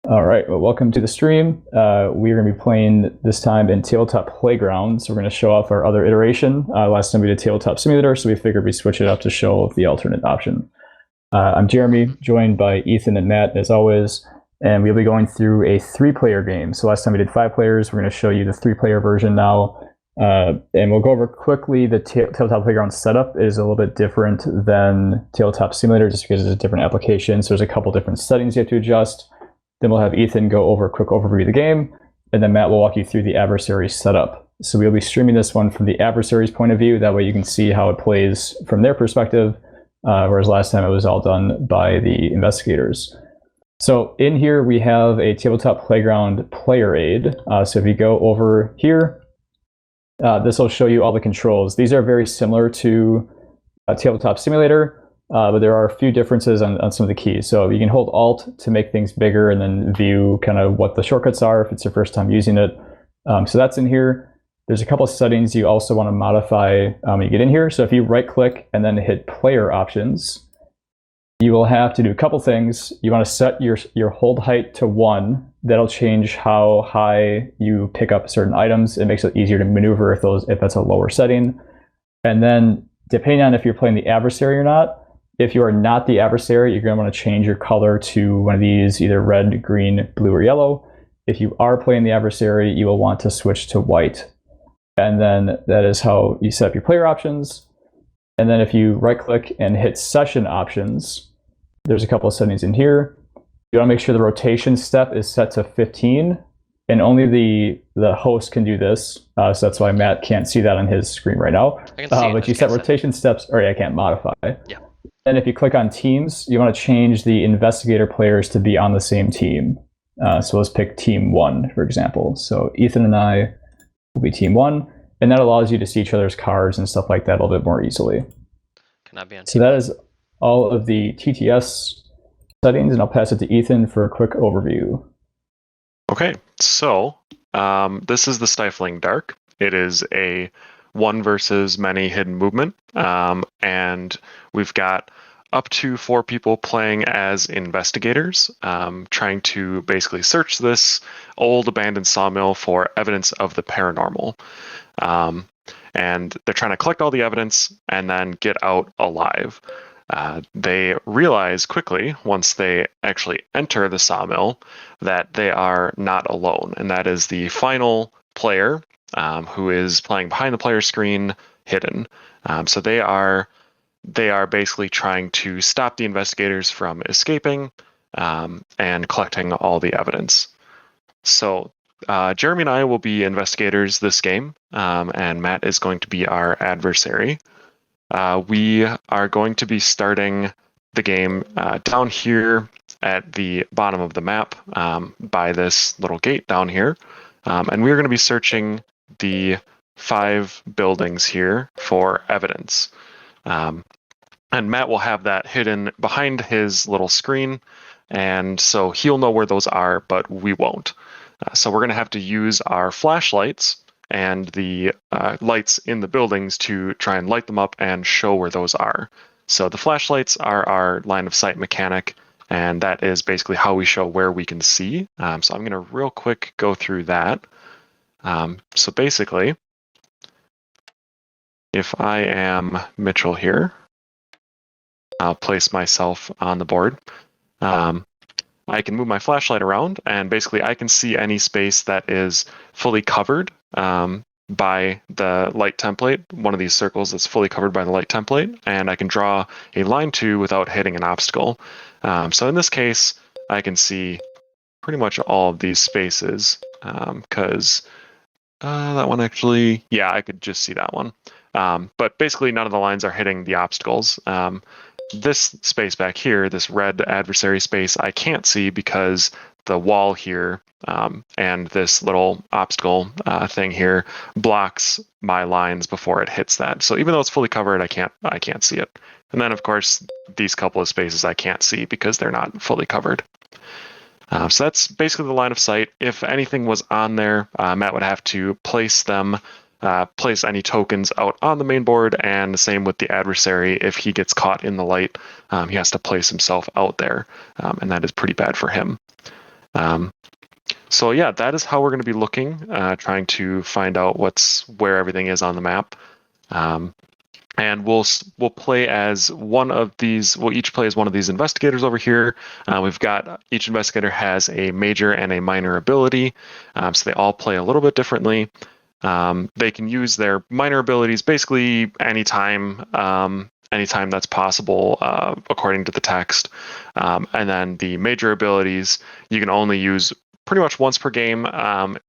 All right, well, welcome to the stream. We are going to be playing this time in Tabletop Playground. So we're going to show off our other iteration. Last time we did Tabletop Simulator, so we figured we'd switch it up to show the alternate option. I'm Jeremy, joined by Ethan and Matt, as always, and we'll be going through a 3-player game. So last time we did 5 players. We're going to show you the 3-player version now. And we'll go over quickly the Tabletop Playground setup is a little bit different than Tabletop Simulator just because it's a different application. So there's a couple different settings you have to adjust. Then we'll have Ethan go over a quick overview of the game, and then Matt will walk you through the adversary setup. So we'll be streaming this one from the adversary's point of view. That way you can see how it plays from their perspective, whereas last time it was all done by the investigators. So in here we have a Tabletop Playground player aid. So if you go over here, this will show you all the controls. These are very similar to Tabletop Simulator, but there are a few differences on some of the keys. So you can hold Alt to make things bigger and then view kind of what the shortcuts are if it's your first time using it. So that's in here. There's a couple of settings you also want to modify when you get in here. So if you right click and then hit player options, you will have to do a couple things. You want to set your hold height to 1. That'll change how high you pick up certain items. It makes it easier to maneuver if that's a lower setting. And then depending on if you're playing the adversary or not, if you are not the adversary, you're going to want to change your color to one of these, either red, green, blue, or yellow. If you are playing the adversary, you will want to switch to white. And then that is how you set up your player options. And then if you right-click and hit session options, there's a couple of settings in here. You want to make sure the rotation step is set to 15, and only the host can do this. So that's why Matt can't see that on his screen right now. I can see it, but you set rotation steps, or I can't modify. Yeah. And if you click on teams, you want to change the investigator players to be on the same team. So let's pick team 1, for example. So Ethan and I will be team 1, and that allows you to see each other's cards and stuff like that a little bit more easily. Can I be on so that is all of the TTS settings, and I'll pass it to Ethan for a quick overview. Okay, so this is the Stifling Dark. It is a 1 versus many hidden movement, and we've got up to 4 people playing as investigators, trying to basically search this old abandoned sawmill for evidence of the paranormal. And they're trying to collect all the evidence and then get out alive. They realize quickly, once they actually enter the sawmill, that they are not alone, and that is the final player who is playing behind the player screen, hidden. So they are basically trying to stop the investigators from escaping and collecting all the evidence. So Jeremy and I will be investigators this game, and Matt is going to be our adversary. We are going to be starting the game down here at the bottom of the map by this little gate down here. And we're going to be searching the 5 buildings here for evidence. And Matt will have that hidden behind his little screen, and so he'll know where those are, but we won't. So we're going to have to use our flashlights and the lights in the buildings to try and light them up and show where those are. So the flashlights are our line of sight mechanic, and that is basically how we show where we can see. So I'm going to real quick go through that. So basically, if I am Mitchell here, I'll place myself on the board. I can move my flashlight around, and basically I can see any space that is fully covered by the light template, one of these circles that's fully covered by the light template, and I can draw a line to without hitting an obstacle. So in this case, I can see pretty much all of these spaces, because that one actually, yeah, I could just see that one. But basically none of the lines are hitting the obstacles. This space back here, this red adversary space, I can't see because the wall here and this little obstacle thing here blocks my lines before it hits that. So even though it's fully covered, I can't see it. And then of course these couple of spaces I can't see because they're not fully covered. So that's basically the line of sight. If anything was on there, Matt would have to place them place any tokens out on the main board, and the same with the adversary. If he gets caught in the light, he has to place himself out there, and that is pretty bad for him. So yeah, that is how we're going to be looking, trying to find out where everything is on the map. And we'll play as one of these. We'll each play as one of these investigators over here. We've got each investigator has a major and a minor ability, so they all play a little bit differently. They can use their minor abilities basically anytime, anytime that's possible, according to the text. And then the major abilities you can only use pretty much once per game.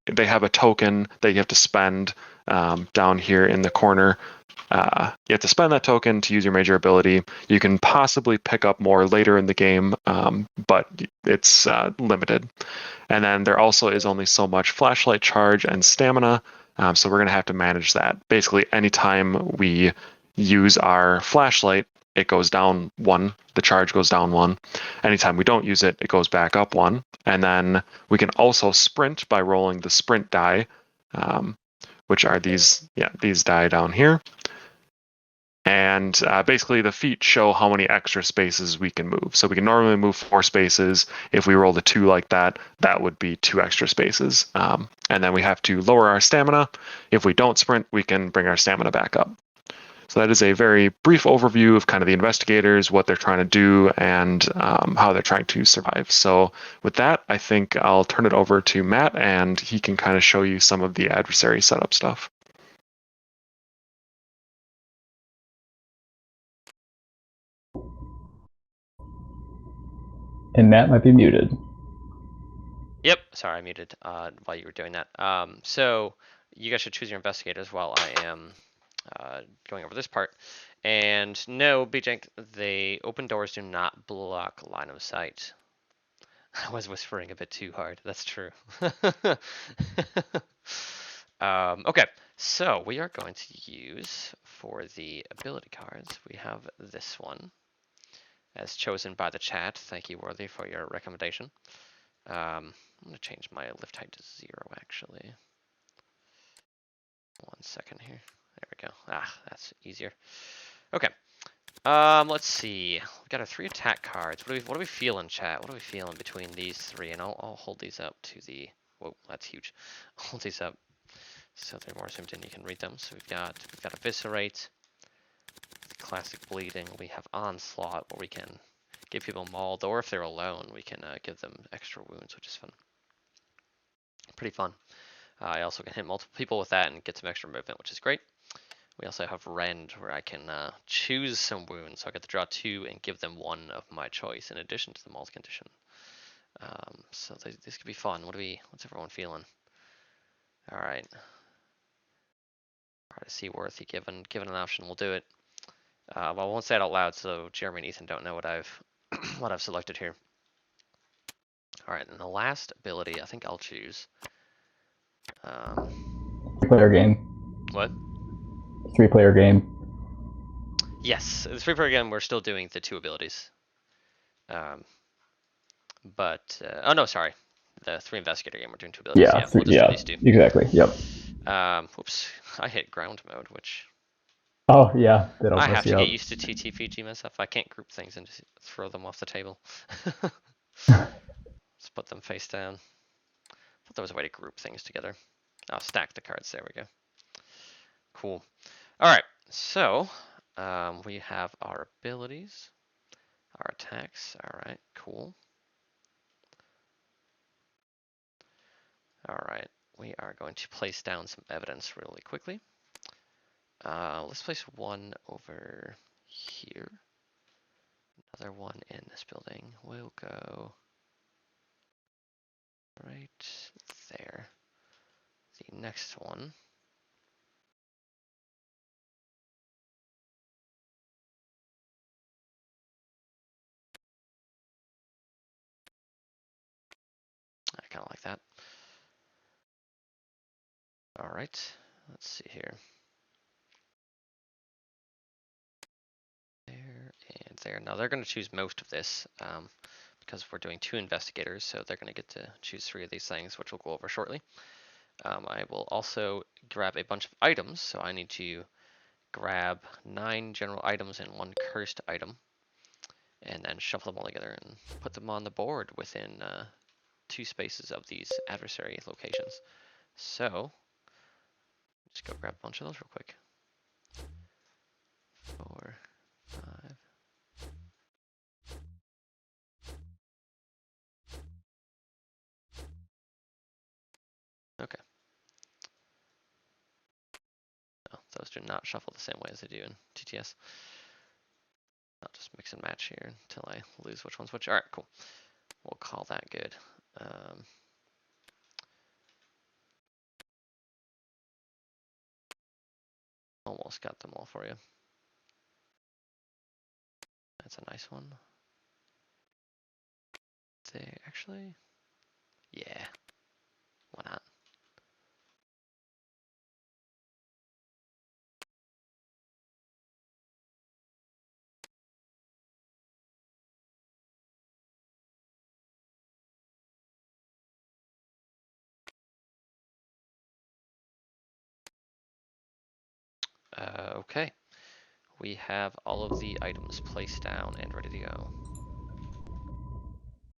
They have a token that you have to spend down here in the corner. You have to spend that token to use your major ability. You can possibly pick up more later in the game, but it's limited. And then there also is only so much flashlight charge and stamina, so we're going to have to manage that. Basically, anytime we use our flashlight, it goes down 1, the charge goes down 1. Anytime we don't use it, it goes back up 1. And then we can also sprint by rolling the sprint die, which are these die down here. And basically the feet show how many extra spaces we can move. So we can normally move 4 spaces. If we rolled a 2 like that, that would be 2 extra spaces. And then we have to lower our stamina. If we don't sprint, we can bring our stamina back up. So that is a very brief overview of kind of the investigators, what they're trying to do, and how they're trying to survive. So with that, I think I'll turn it over to Matt, and he can kind of show you some of the adversary setup stuff. And Matt might be muted. Yep, sorry, I muted while you were doing that. So you guys should choose your investigators while I am going over this part. And no, BJ, the open doors do not block line of sight. I was whispering a bit too hard. That's true. Okay, so we are going to use for the ability cards. We have this one as chosen by the chat. Thank you, Worthy, for your recommendation. I'm going to change my lift height to 0, actually. 1 second here. There we go. Ah, that's easier. Okay. Let's see. We've got our 3 attack cards. What do we feel in chat? What are we feeling between these 3? And I'll hold these up to the. Whoa, that's huge. Hold these up so they're more zoomed in. You can read them. So we've got eviscerate, classic bleeding. We have onslaught, where we can give people mauled, or if they're alone, we can give them extra wounds, which is fun. Pretty fun. I also can hit multiple people with that and get some extra movement, which is great. We also have Rend, where I can choose some wounds. So I get to draw 2 and give them 1 of my choice in addition to the mauled condition. So this could be fun. What's everyone feeling? All right. Try to see Worthy given an option. We'll do it. Well, I won't say it out loud, so Jeremy and Ethan don't know what I've what I've selected here. All right, and the last ability, I think I'll choose. Player game. What? 3-player game. Yes, the 3-player game. We're still doing the 2 abilities. But oh no, sorry, the 3 investigator game. We're doing 2 abilities. Yeah, We'll just do these 2. Exactly. Yep. Whoops, I hit ground mode, which. Oh yeah, that'll I mess have to you get up. used to TTPG myself. I can't group things and just throw them off the table. Let's put them face down. I thought there was a way to group things together. I'll stack the cards. There we go. Cool. All right. So we have our abilities, our attacks. All right. Cool. All right. We are going to place down some evidence really quickly. Let's place 1 over here. Another 1 in this building. We'll go right there. The next one. I kind of like that. All right, let's see here. There and there. Now they're going to choose most of this because we're doing 2 investigators, so they're going to get to choose 3 of these things, which we'll go over shortly. I will also grab a bunch of items, so I need to grab 9 general items and 1 cursed item, and then shuffle them all together and put them on the board within 2 spaces of these adversary locations. So, just go grab a bunch of those real quick. 4, 5. Okay. No, those do not shuffle the same way as they do in TTS. I'll just mix and match here until I lose which one's which. All right, cool. We'll call that good. Almost got them all for you. That's a nice one. There, actually, yeah. Why not? Okay. We have all of the items placed down and ready to go.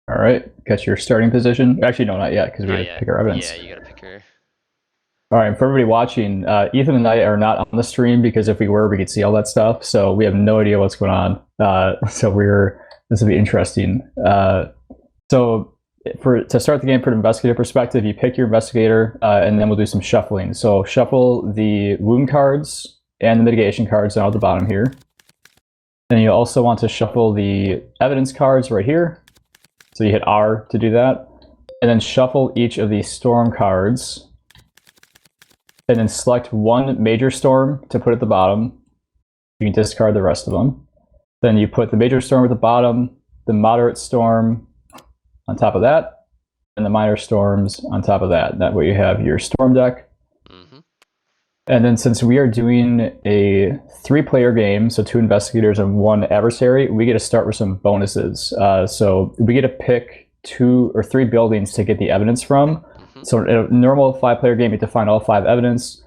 All right, got your starting position. Actually, no, not yet, because we got to pick our evidence. Yeah, you gotta pick your. All right, for everybody watching, Ethan and I are not on the stream because if we were, we could see all that stuff. So we have no idea what's going on. This will be interesting. So to start the game from an investigator perspective, you pick your investigator, and then we'll do some shuffling. So shuffle the wound cards and the mitigation cards down at the bottom here. Then you also want to shuffle the evidence cards right here. So you hit R to do that. And then shuffle each of the storm cards. And then select one major storm to put at the bottom. You can discard the rest of them. Then you put the major storm at the bottom, the moderate storm on top of that, and the minor storms on top of that. That way you have your storm deck. Mm-hmm. And then since we are doing a 3-player game, so 2 investigators and 1 adversary, we get to start with some bonuses. So we get to pick 2 or 3 buildings to get the evidence from. Mm-hmm. So in a normal 5-player game, you have to find all 5 evidence.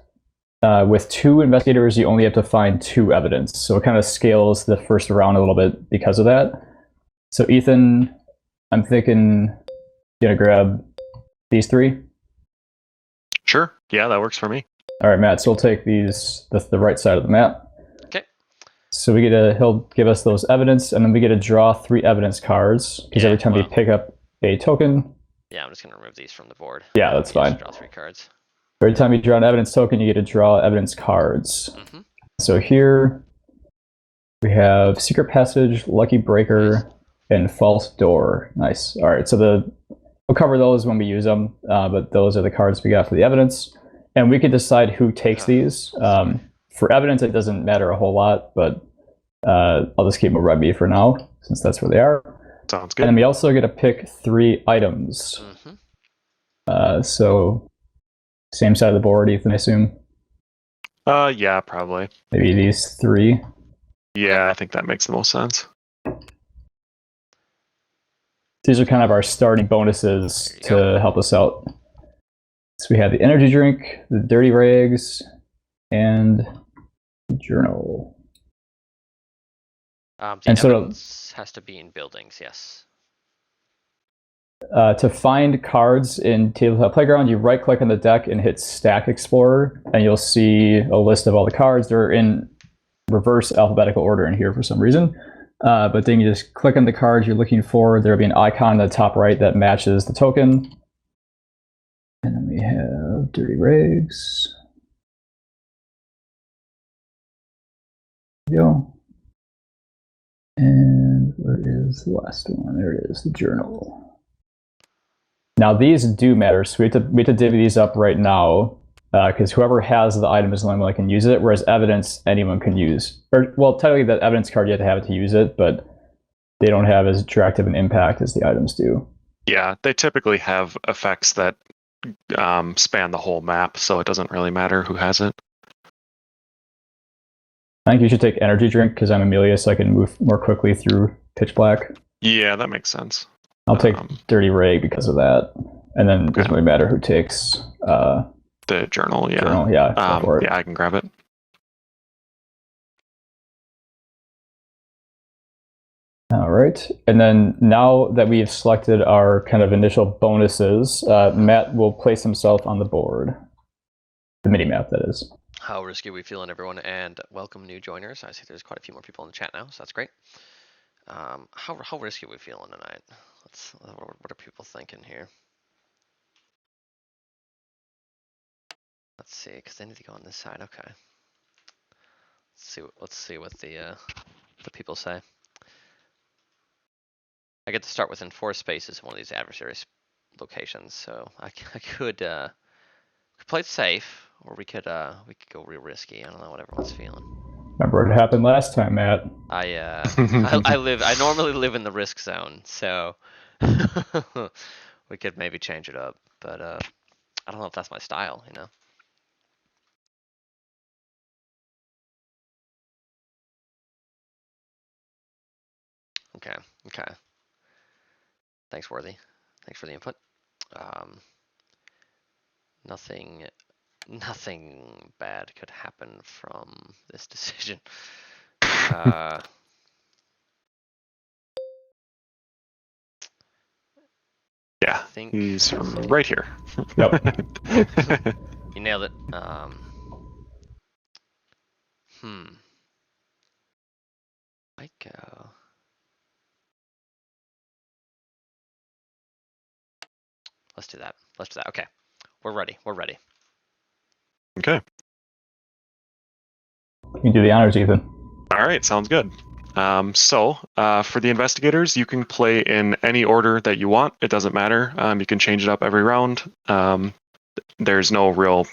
With 2 investigators, you only have to find 2 evidence. So it kind of scales the first round a little bit because of that. So Ethan, I'm thinking you're going to grab these 3. Sure. Yeah, that works for me. All right, Matt, so we'll take these, the right side of the map. Okay. So he'll give us those evidence, and then we get to draw 3 evidence cards, because every time we pick up a token... Yeah, I'm just going to remove these from the board. Yeah, that's fine. Draw 3 cards. Every time you draw an evidence token, you get to draw evidence cards. Mm-hmm. So here, we have Secret Passage, Lucky Breaker, and False Door. Nice. All right, so we'll cover those when we use them, but those are the cards we got for the evidence. And we can decide who takes these. For evidence, it doesn't matter a whole lot, but I'll just keep them around me for now, since that's where they are. Sounds good. And then we also get to pick 3 items. Mm-hmm. So same side of the board, Ethan, I assume? Yeah, probably. Maybe these 3. Yeah, I think that makes the most sense. These are kind of our starting bonuses to help us out. So we have the energy drink, the dirty rags, and the journal. The And so evidence has to be in buildings, yes. To find cards in Tabletop Playground, you right-click on the deck and hit Stack Explorer, and you'll see a list of all the cards. They're in reverse alphabetical order in here for some reason. But then you just click on the cards you're looking for. There'll be an icon in the top right that matches the token. And then we have Dirty Rags. There we go. And where is the last one? There it is, the journal. Now these do matter, so we have to divvy these up right now, because whoever has the item is the only one that can use it, whereas evidence anyone can use. Or, well, technically the evidence card you have to have it to use it, but they don't have as attractive an impact as the items do. Yeah, they typically have effects that span the whole map, so it doesn't really matter who has it. I think you should take energy drink because I'm Amelia, so I can move more quickly through pitch black. Yeah, that makes sense. I'll take Dirty Ray because of that, and then it doesn't really matter who takes the journal. Yeah, journal, yeah, go for it. Yeah, I can grab it. All right. And then now that we've selected our kind of initial bonuses, Matt will place himself on the board. The mini map, that is. How risky are we feeling, everyone? And welcome new joiners. I see there's quite a few more people in the chat now, so that's great. How risky are we feeling tonight? What are people thinking here? Let's see, because they need to go on this side. Okay. Let's see what the people say. I get to start within 4 spaces in one of these adversary locations, so I could play it safe, or we could go real risky. I don't know what everyone's feeling. Remember what happened last time, Matt? I normally live in the risk zone, so we could maybe change it up, but I don't know if that's my style, you know. Okay. Thanks, Worthy. Thanks for the input. Nothing bad could happen from this decision. Yeah, he's right here. Yep. You nailed it. Might go. Let's do that. Okay. We're ready. Okay. You can do the honors, Ethan. All right, sounds good. So for the investigators, you can play in any order that you want. It doesn't matter. You can change it up every round. There's no real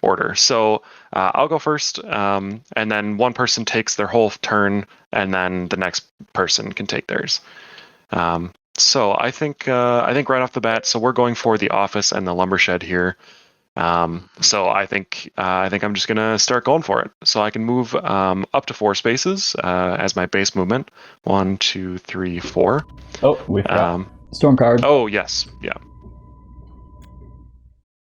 order. So I'll go first, and then one person takes their whole turn, and then the next person can take theirs. So I think right off the bat, so we're going for the office and the lumber shed here. So I think I'm just gonna start going for it. So I can move up to 4 spaces as my base movement. 1, 2, 3, 4. Oh, we've got storm card. Oh yes, yeah.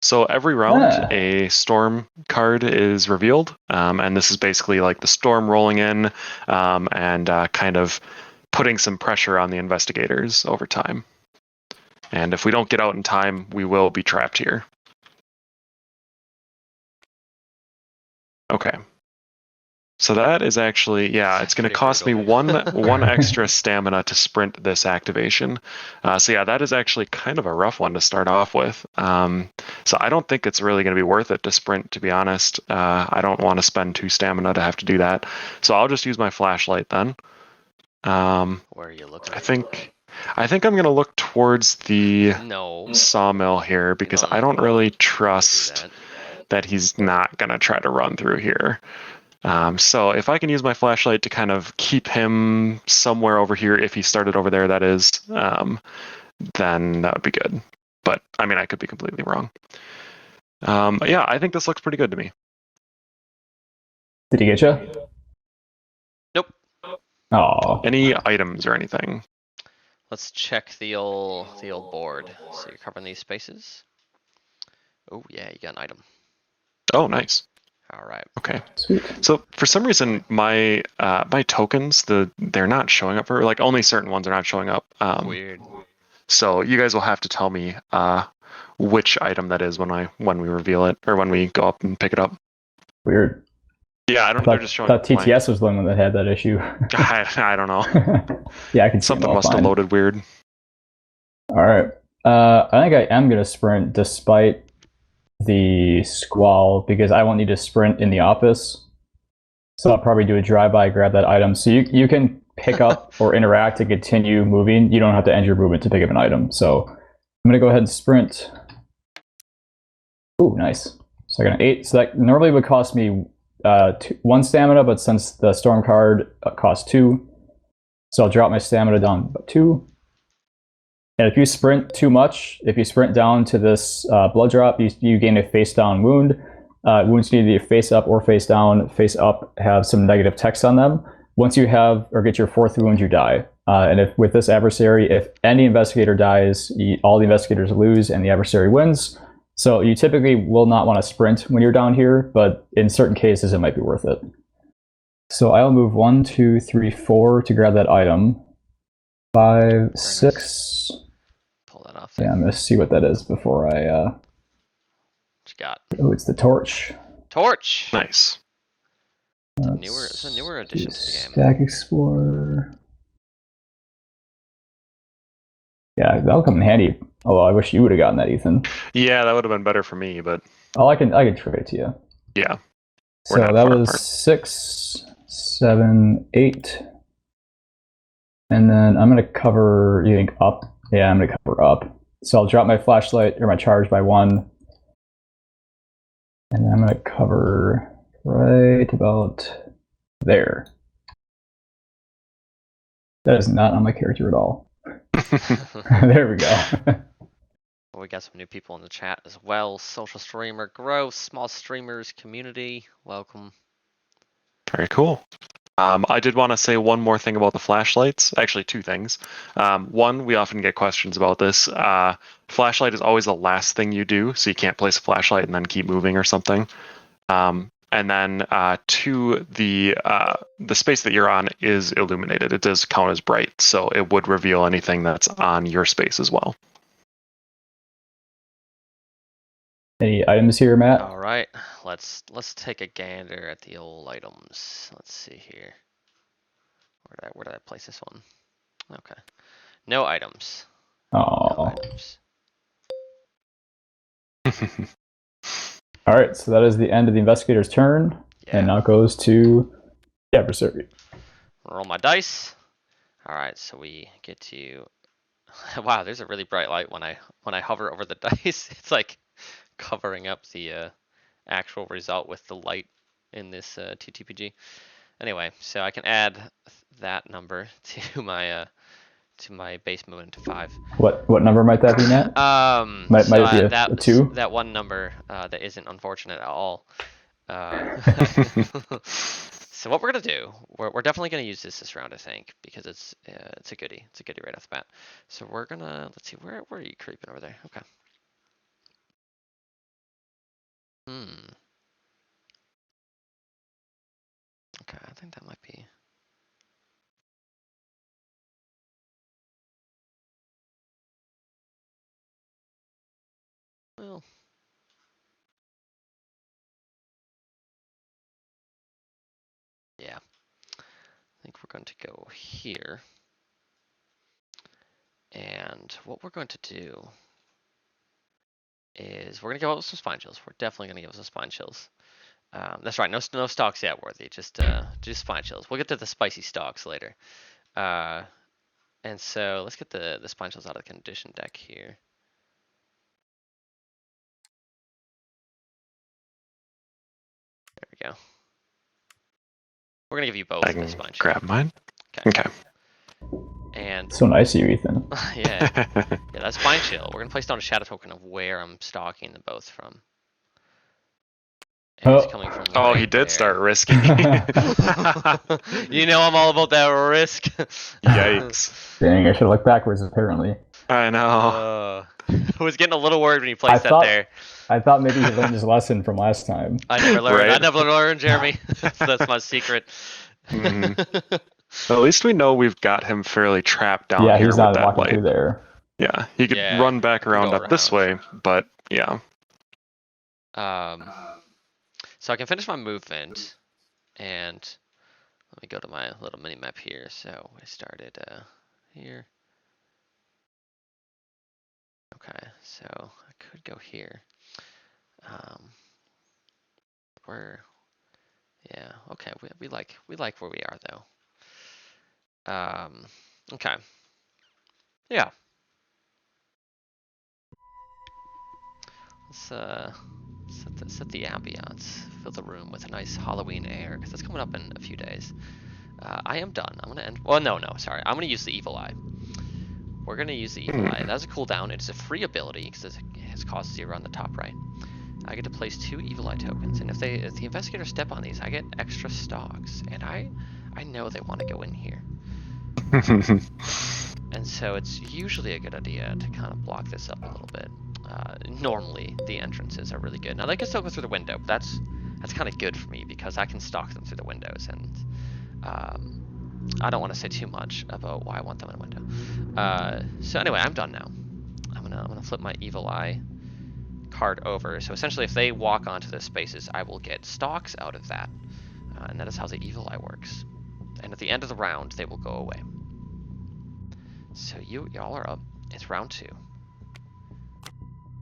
So every round, a storm card is revealed, and this is basically like the storm rolling in and kind of putting some pressure on the investigators over time. And if we don't get out in time, we will be trapped here. Okay. So that is actually, yeah, it's going to cost me one extra stamina to sprint this activation. So yeah, that is actually kind of a rough one to start off with. So I don't think it's really going to be worth it to sprint, to be honest. I don't want to spend 2 stamina to have to do that. So I'll just use my flashlight then. Where are you looking? I think I'm going to look towards the sawmill here because I don't really trust that he's not going to try to run through here. So if I can use my flashlight to kind of keep him somewhere over here, if he started over there, that is, then that would be good. But I mean, I could be completely wrong. But yeah, I think this looks pretty good to me. Did he get you? Nope. Oh. Any items or anything? Let's check the old board. So you're covering these spaces. Oh yeah, you got an item. Oh, nice. All right. Okay. Sweet. So for some reason, my tokens, they're not showing up for, like, only certain ones are not showing up. Weird. So you guys will have to tell me which item that is when we reveal it, or when we go up and pick it up. Weird. Yeah, I don't know. They're just showing up. I thought TTS was the one that had that issue. I don't know. Yeah, I can see something must have loaded weird. All right. I think I am going to sprint despite the squall because I won't need to sprint in the office. So I'll probably do a drive-by, grab that item. So you can pick up or interact to continue moving. You don't have to end your movement to pick up an item. So I'm going to go ahead and sprint. Ooh, nice. So I got an 8. So that normally would cost me 1 stamina, but since the storm card costs 2, so I'll drop my stamina down to 2. And if you sprint too much, if you sprint down to this blood drop, you gain a face down wound. Wounds need to be face up or face down. Face up have some negative text on them. Once you have or get your 4th wound, you die. And if with this adversary, if any investigator dies, all the investigators lose and the adversary wins. So you typically will not want to sprint when you're down here, but in certain cases, it might be worth it. So I'll move 1, 2, 3, 4 to grab that item. 5, 6. Pull that off there. Yeah, I'm gonna see what that is before I. What you got? Oh, it's the torch. Torch. Nice. It's a newer addition to the game. Stack Explorer. Yeah, that'll come in handy. Although I wish you would have gotten that, Ethan. Yeah, that would have been better for me, but Oh, I can trade it to you. yeah. So We're not that far was apart. 6, 7, 8. And then I'm gonna cover, you think, up? Yeah, I'm gonna cover up. So I'll drop my flashlight or my charge by 1. And then I'm gonna cover right about there. That is not on my character at all. There we go. We got some new people in the chat as well. Social streamer growth, small streamers community. Welcome. Very cool. I did want to say one more thing about the flashlights. Actually, 2 things. One, we often get questions about this. Flashlight is always the last thing you do, so you can't place a flashlight and then keep moving or something. And then 2, the space that you're on is illuminated. It does count as bright, so it would reveal anything that's on your space as well. Any items here, Matt? All right, let's take a gander at the old items. Let's see here. Where did I place this one? Okay, no items. No Oh. items. All right, so that is the end of the investigator's turn, Yeah. and now it goes to the adversary. Roll my dice. All right, so we get to. Wow, there's a really bright light when I hover over the dice. It's like covering up the actual result with the light in this TTPG. Anyway, so I can add that number to my base movement to 5. What number might that be, Matt? Might it be a 2? That one number that isn't unfortunate at all. So what we're gonna do, we're definitely gonna use this round, I think, because it's a goodie. It's a goodie right off the bat. So we're gonna, let's see, where are you creeping over there? Okay. Okay, I think that might be. Well. Yeah. I think we're going to go here. And what we're going to do is we're going to give us some spine chills. We're definitely going to give us some spine chills. That's right. No stocks yet, Worthy. Just spine chills. We'll get to the spicy stocks later. And so let's get the spine chills out of the condition deck here. There we go. We're going to give you both I the can spine chills. grab mine. Okay. Okay. And So nice of you, Ethan. yeah, that's spine chill. We're gonna place down a shadow token of where I'm stalking them both from. And it's coming from Oh, right he did there. start risking. You know I'm all about that risk. Yikes. Dang, I should look backwards, apparently. I know. I was getting a little worried when you placed that there. I thought maybe he learned his lesson from last time. I never learned. Right. I never learned, Jeremy. That's my secret. Mhm. At least we know we've got him fairly trapped down Yeah, here he's with not that walking light. through there. Yeah, he could Yeah, run back he could around go up this way, but yeah. So I can finish my movement, and let me go to my little mini map here. So I started here. Okay, so I could go here. Yeah, okay, we like where we are though. Okay. Yeah. Let's set the ambiance, fill the room with a nice Halloween air, because it's coming up in a few days. I am done. I'm gonna end. Well, no, sorry. I'm gonna use the Evil Eye. We're gonna use the Evil Eye. That's a cooldown. It's a free ability because it has cost 0 on the top right. I get to place 2 Evil Eye tokens, and if the investigators step on these, I get extra stocks, and I know they want to go in here. And so it's usually a good idea to kind of block this up a little bit. Normally, the entrances are really good. Now, they can still go through the window, but that's kind of good for me because I can stalk them through the windows, and I don't want to say too much about why I want them in a window. So anyway, I'm done now. I'm gonna flip my evil eye card over. So essentially, if they walk onto the spaces, I will get stalks out of that, and that is how the evil eye works. And at the end of the round, they will go away. So y'all are up. It's round 2.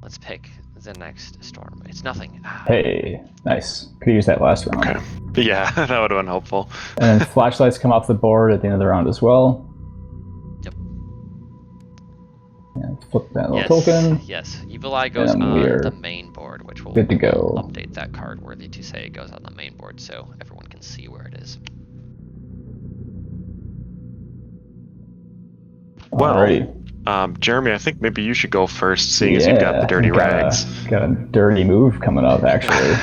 Let's pick the next storm. It's nothing. Hey, nice. Could use that last round. Okay. Yeah, that would have been helpful. And then flashlights come off the board at the end of the round as well. Yep. And flip that little token. Yes. Evil Eye goes And on we're the main board, which will good to go. update that card worthy to say it goes on the main board so everyone can see where it is. Well, Alrighty. Jeremy, I think maybe you should go first, seeing as you've got the dirty rags. Got a dirty move coming up, actually.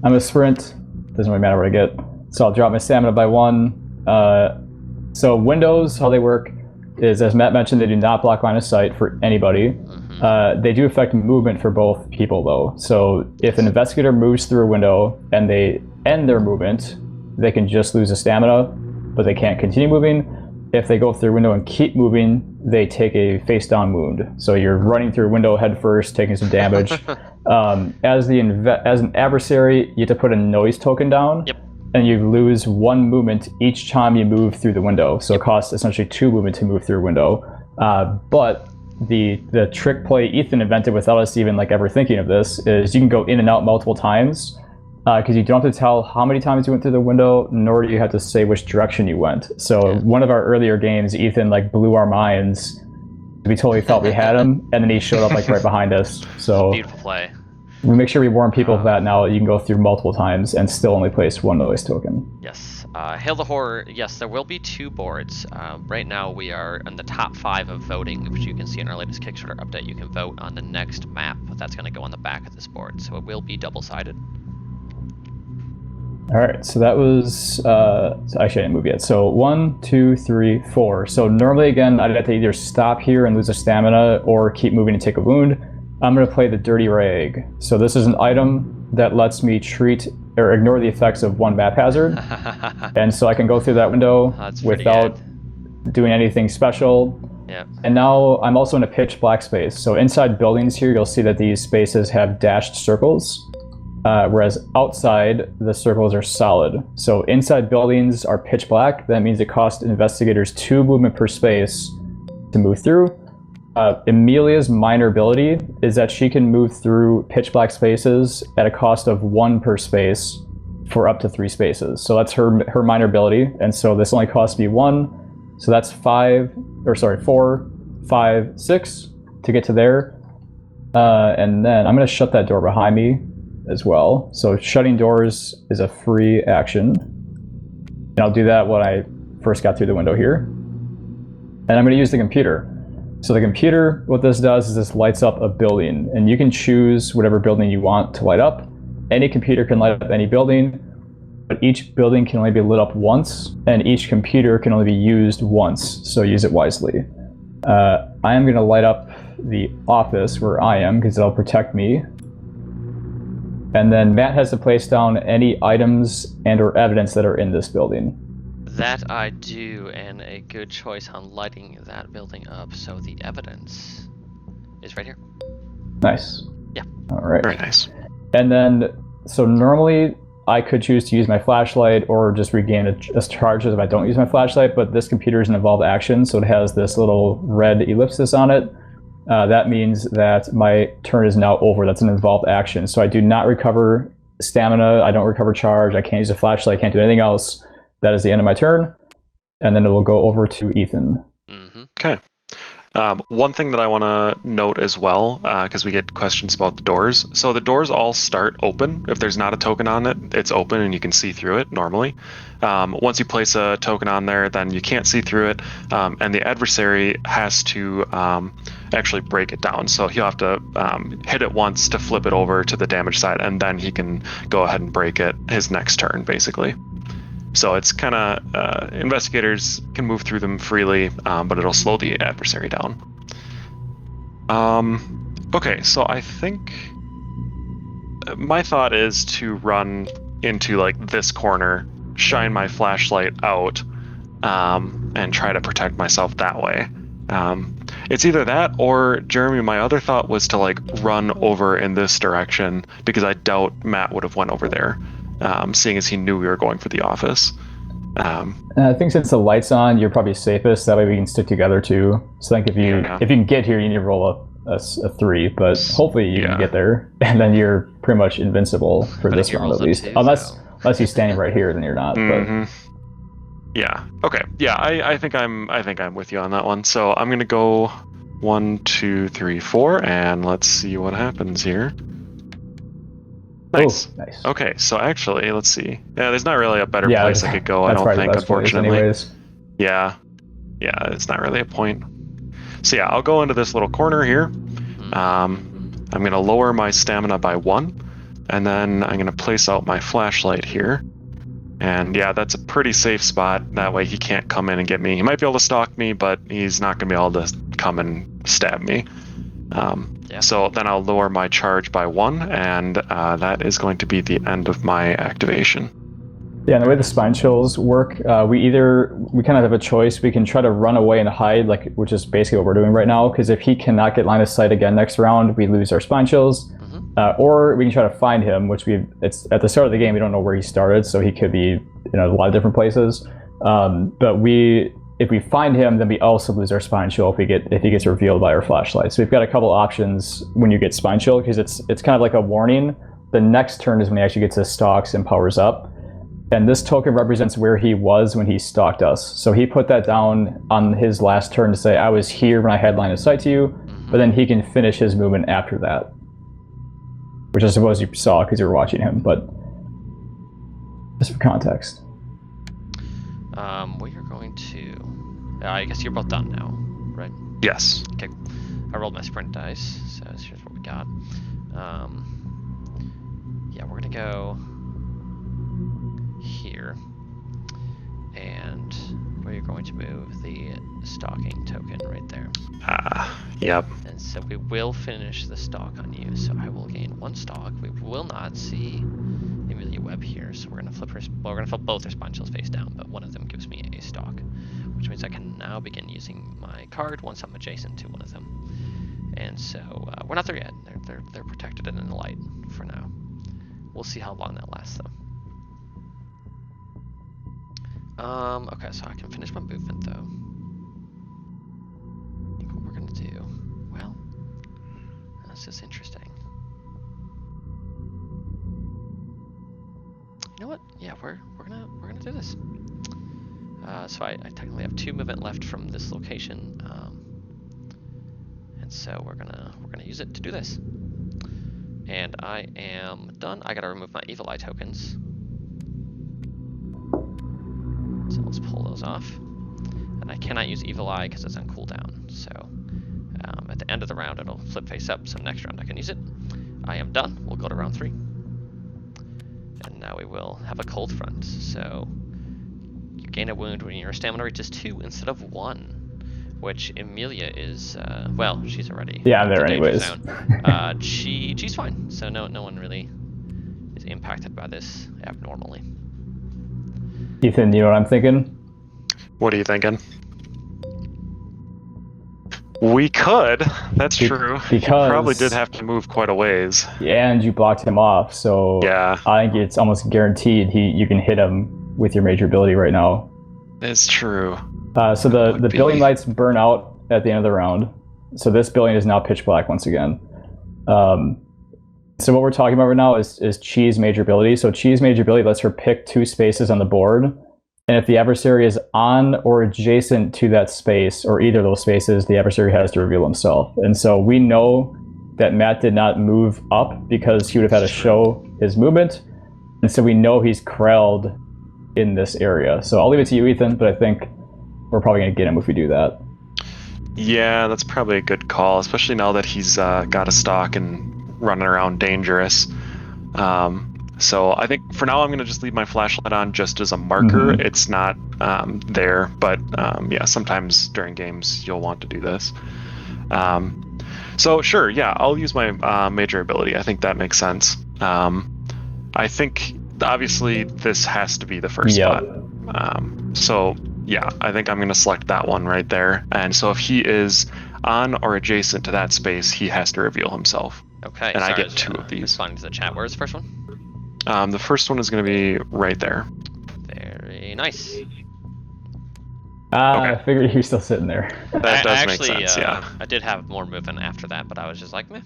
I'm a sprint. Doesn't really matter what I get. So I'll drop my stamina by 1. So windows, how they work is, as Matt mentioned, they do not block line of sight for anybody. They do affect movement for both people, though. So if an investigator moves through a window and they end their movement, they can just lose a stamina, but they can't continue moving. If they go through a window and keep moving, they take a face-down wound. So you're running through a window head first, taking some damage. As an adversary, you have to put a noise token down. Yep. And you lose 1 movement each time you move through the window. So it costs essentially 2 movement to move through a window. But the trick play Ethan invented without us even ever thinking of this is you can go in and out multiple times. Because you don't have to tell how many times you went through the window, nor do you have to say which direction you went. So one of our earlier games, Ethan blew our minds. We totally thought we had him, and then he showed up right behind us. So Beautiful play. we make sure we warn people of that now. You can go through multiple times and still only place 1 noise token. Yes. Hail the Horror. Yes, there will be 2 boards. Right now we are in the top 5 of voting, which you can see in our latest Kickstarter update. You can vote on the next map, but that's going to go on the back of this board. So it will be double-sided. All right, so that was, actually I didn't move yet. So 1, 2, 3, 4. So normally, again, I'd have to either stop here and lose a stamina or keep moving and take a wound. I'm going to play the Dirty Rag. So this is an item that lets me treat or ignore the effects of 1 map hazard. And so I can go through that window without doing anything special. Yeah. And now I'm also in a pitch black space. So inside buildings here, you'll see that these spaces have dashed circles. Whereas outside, the circles are solid. So inside buildings are pitch black. That means it costs investigators 2 movement per space to move through. Emilia's minor ability is that she can move through pitch black spaces at a cost of 1 per space for up to 3 spaces. So that's her minor ability. And so this only costs me 1. So that's 4, 5, 6 to get to there. And then I'm going to shut that door behind me as well. So shutting doors is a free action. And I'll do that when I first got through the window here. And I'm going to use the computer. So the computer, what this does is this lights up a building. And you can choose whatever building you want to light up. Any computer can light up any building, but each building can only be lit up once, and each computer can only be used once, so use it wisely. I am going to light up the office where I am, because it'll protect me. And then Matt has to place down any items and or evidence that are in this building. That I do, and a good choice on lighting that building up. So the evidence is right here. Nice. Yeah. All right. Very nice. And then, so normally I could choose to use my flashlight or just regain a charge if I don't use my flashlight, but this computer is an evolved action, so it has this little red ellipsis on it. That means that my turn is now over. That's an involved action. So I do not recover stamina. I don't recover charge. I can't use a flashlight. I can't do anything else. That is the end of my turn. And then it will go over to Ethan. Mm-hmm. Okay. One thing that I want to note as well, because we get questions about the doors. So the doors all start open. If there's not a token on it, it's open and you can see through it normally. Once you place a token on there, then you can't see through it. And the adversary has to actually break it down. So he'll have to hit it once to flip it over to the damage side, and then he can go ahead and break it his next turn, basically. So it's kind of, investigators can move through them freely, but it'll slow the adversary down. Okay, so I think my thought is to run into like this corner, shine my flashlight out, and try to protect myself that way. It's either that or, Jeremy, my other thought was to like run over in this direction, because I doubt Matt would have went over there, seeing as he knew we were going for the office. And I think since the light's on, you're probably safest. That way we can stick together too. So I think if you can get here, you need to roll a 3, but hopefully you can get there, and then you're pretty much invincible for this round at least. Unless you're standing right here, then you're not. Mm-hmm. But yeah. Okay. Yeah. I think I'm with you on that one. So I'm gonna go 1, 2, 3, 4, and let's see what happens here. Nice. Oh, nice. Okay. So actually, let's see. Yeah, there's not really a better place I could go. I don't think, unfortunately. Anyways. Yeah. Yeah. It's not really a point. So yeah, I'll go into this little corner here. I'm gonna lower my stamina by 1, and then I'm gonna place out my flashlight here. And yeah, that's a pretty safe spot. That way he can't come in and get me. He might be able to stalk me, but he's not going to be able to come and stab me. So then I'll lower my charge by 1, and that is going to be the end of my activation. Yeah, and the way the spine chills work, we kind of have a choice. We can try to run away and hide, which is basically what we're doing right now, because if he cannot get line of sight again next round, we lose our spine chills. Or we can try to find him, which it's at the start of the game, we don't know where he started, so he could be in a lot of different places. But if we find him, then we also lose our spine chill if he gets revealed by our flashlight. So we've got a couple options when you get spine chill, because it's kind of like a warning. The next turn is when he actually gets his stalks and powers up. And this token represents where he was when he stalked us. So he put that down on his last turn to say, I was here when I had line of sight to you, but then he can finish his movement after that. Which I suppose you saw because you were watching him, but just for context. We are going to... I guess you're both done now, right? Yes. Okay. I rolled my sprint dice, so here's what we got. Yeah, we're going to go here. And we're going to move the stalking token right there. Yep. And so we will finish the stalk on you. So I will gain 1 stalk. We will not see Amelia Webb here. So we're gonna flip her. Well, we're gonna flip both her spine chills face down, but one of them gives me a stalk, which means I can now begin using my card once I'm adjacent to one of them. And so we're not there yet. They're protected and in the light for now. We'll see how long that lasts though. Okay, so I can finish my movement though. I think what we're gonna do, well, this is interesting. You know what? Yeah, we're gonna do this. So I technically have 2 movement left from this location, and so we're gonna use it to do this. And I am done. I gotta remove my evil eye tokens. So let's pull those off. And I cannot use evil eye because it's on cooldown. So at the end of the round, it'll flip face up. So next round I can use it. I am done. We'll go to round 3. And now we will have a cold front. So you gain a wound when your stamina reaches 2 instead of 1, which Amelia is, well, she's already I'm there anyways. She's fine. So no one really is impacted by this abnormally. Ethan, you know what I'm thinking? What are you thinking? We could. That's true. Because you probably did have to move quite a ways. Yeah, and you blocked him off, so yeah. I think it's almost guaranteed you can hit him with your major ability right now. It's true. So the building lights burn out at the end of the round. So this building is now pitch black once again. So what we're talking about right now is Chi's major ability. So Chi's major ability lets her pick 2 spaces on the board. And if the adversary is on or adjacent to that space, or either of those spaces, the adversary has to reveal himself. And so we know that Matt did not move up because he would have had to show his movement. And so we know he's corralled in this area. So I'll leave it to you, Ethan, but I think we're probably going to get him if we do that. Yeah, that's probably a good call, especially now that he's got a stock and running around dangerous. So I think for now I'm going to just leave my flashlight on just as a marker. Mm-hmm. It's not there, but yeah, sometimes during games you'll want to do this. So sure, yeah, I'll use my major ability. I think that makes sense. I think obviously this has to be the first Yep. spot. So yeah, I think I'm going to select that one right there. And so if he is on or adjacent to that space, he has to reveal himself. Okay. And I sorry, get two of these. Responding to the chat. Where's the first one? The first one is going to be right there. Very nice. I Okay. figured he was still sitting there. That does I actually, make sense, yeah. I did have more movement after that, but I was just like, meh.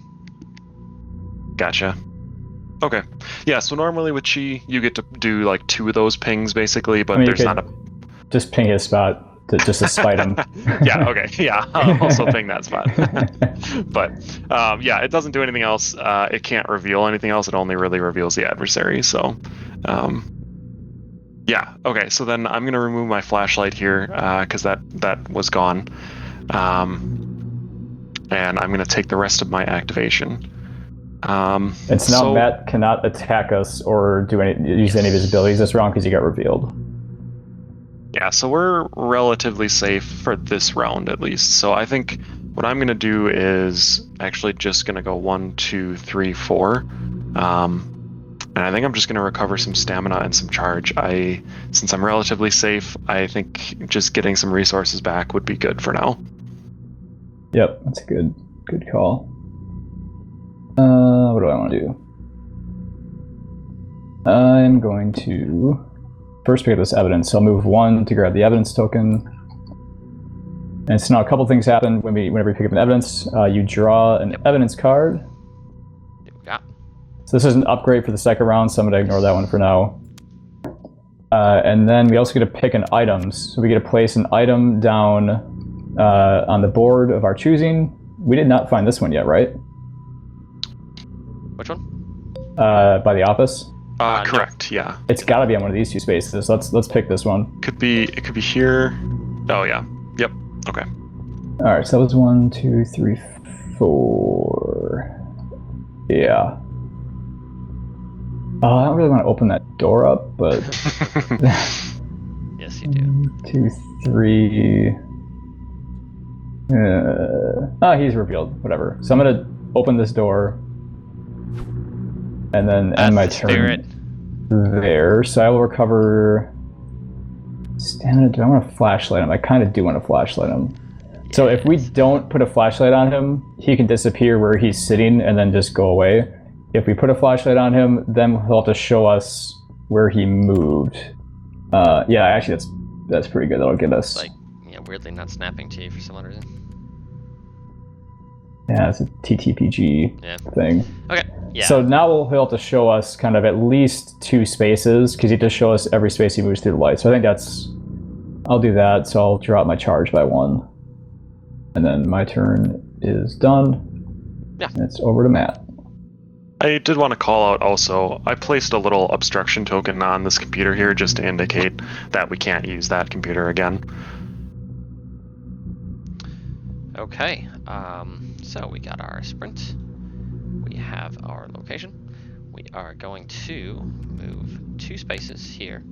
Gotcha. Okay. Yeah, so normally with Chi, you get to do like 2 of those pings basically, but I mean, you there's not a... just ping his spot just to spite him. Yeah, okay. Yeah, I'll also ping that spot. But yeah, it doesn't do anything else. It can't reveal anything else. It only really reveals the adversary. So yeah, okay. So then I'm going to remove my flashlight here because that was gone. And I'm going to take the rest of my activation. And so now Matt cannot attack us or use any of his abilities this round because he got revealed. Yeah, so we're relatively safe for this round at least. So I think what I'm going to do is actually just going to go 1, 2, 3, 4. And I think I'm just going to recover some stamina and some charge. Since I'm relatively safe, I think just getting some resources back would be good for now. Yep, that's a good call. What do I want to do? I'm going to first pick up this evidence. So I'll move 1 to grab the evidence token. And so now a couple things happen whenever you pick up an evidence. You draw an evidence card. Yeah. So this is an upgrade for the second round, so I'm going to ignore that one for now. And then we also get to pick an item. So we get to place an item down on the board of our choosing. We did not find this one yet, right? Which one? By the office. Correct. Yeah. It's got to be on one of these 2 spaces. Let's pick this one. It could be here. Oh yeah. Yep. Okay. All right. So that was 1, 2, 3, 4. Yeah. I don't really want to open that door up, but Yes, you do. 2, 3. He's revealed. Whatever. So I'm gonna open this door, and then end my turn Spirit. there. So I will recover stamina. Do I want to flashlight him? I kind of do want to flashlight him. So if we don't put a flashlight on him, he can disappear where he's sitting and then just go away. If we put a flashlight on him, then he'll have to show us where he moved. Yeah, actually, that's pretty good. That'll get us. Like, yeah, weirdly not snapping to you for some odd reason. Yeah, it's a TTPG thing. Okay. Yeah. So now he'll have to show us kind of at least 2 spaces because he has to show us every space he moves through the light. So I think I'll do that. So I'll drop my charge by 1. And then my turn is done. Yeah. And it's over to Matt. I did want to call out also, I placed a little obstruction token on this computer here just to indicate that we can't use that computer again. Okay. So we got our sprint. We have our location. We are going to move 2 spaces here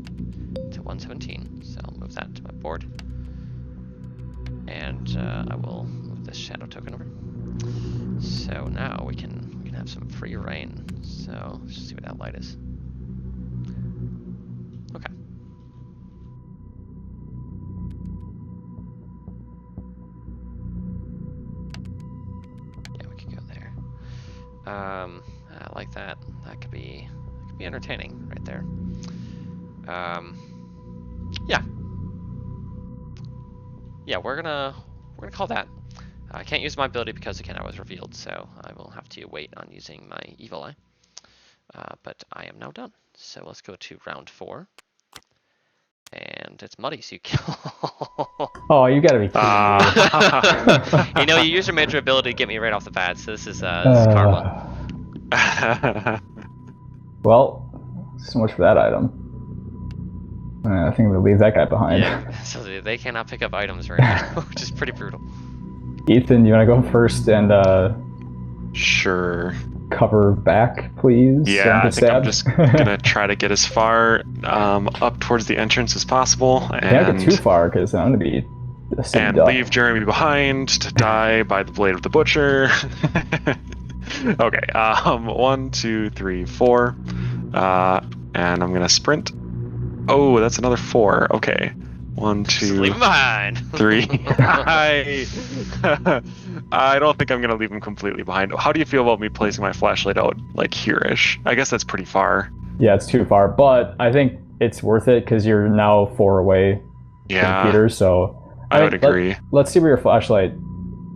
to 117. So I'll move that to my board. And I will move this shadow token over. So now we can have some free reign. So let's just see what that light is. Okay. Yeah, we could go there. I like that. That could be entertaining right there. Yeah. Yeah, we're gonna call that. I can't use my ability because again I was revealed, so I will have to wait on using my evil eye. But I am now done. So let's go to round 4. And it's Muddy, so you kill. Oh, you gotta be kidding me. You know, you use your major ability to get me right off the bat, so this is karma. Well, so much for that item. I think I'm gonna leave that guy behind. Yeah, so they cannot pick up items right now, which is pretty brutal. Ethan, you wanna go first and Sure. cover back, please? Yeah, I think I'm just gonna try to get as far up towards the entrance as possible, Can't get too far because I'm gonna be and leave Jeremy behind to die by the blade of the butcher. Okay. 1, 2, 3, 4. And I'm gonna sprint. Oh, that's another 4. Okay. 1, Just 2, leave him behind. 3. I don't think I'm gonna leave him completely behind. How do you feel about me placing my flashlight out like here-ish? I guess that's pretty far. Yeah, it's too far, but I think it's worth it because you're now 4 away from Yeah, Peter. So I would agree. Let's see where your flashlight.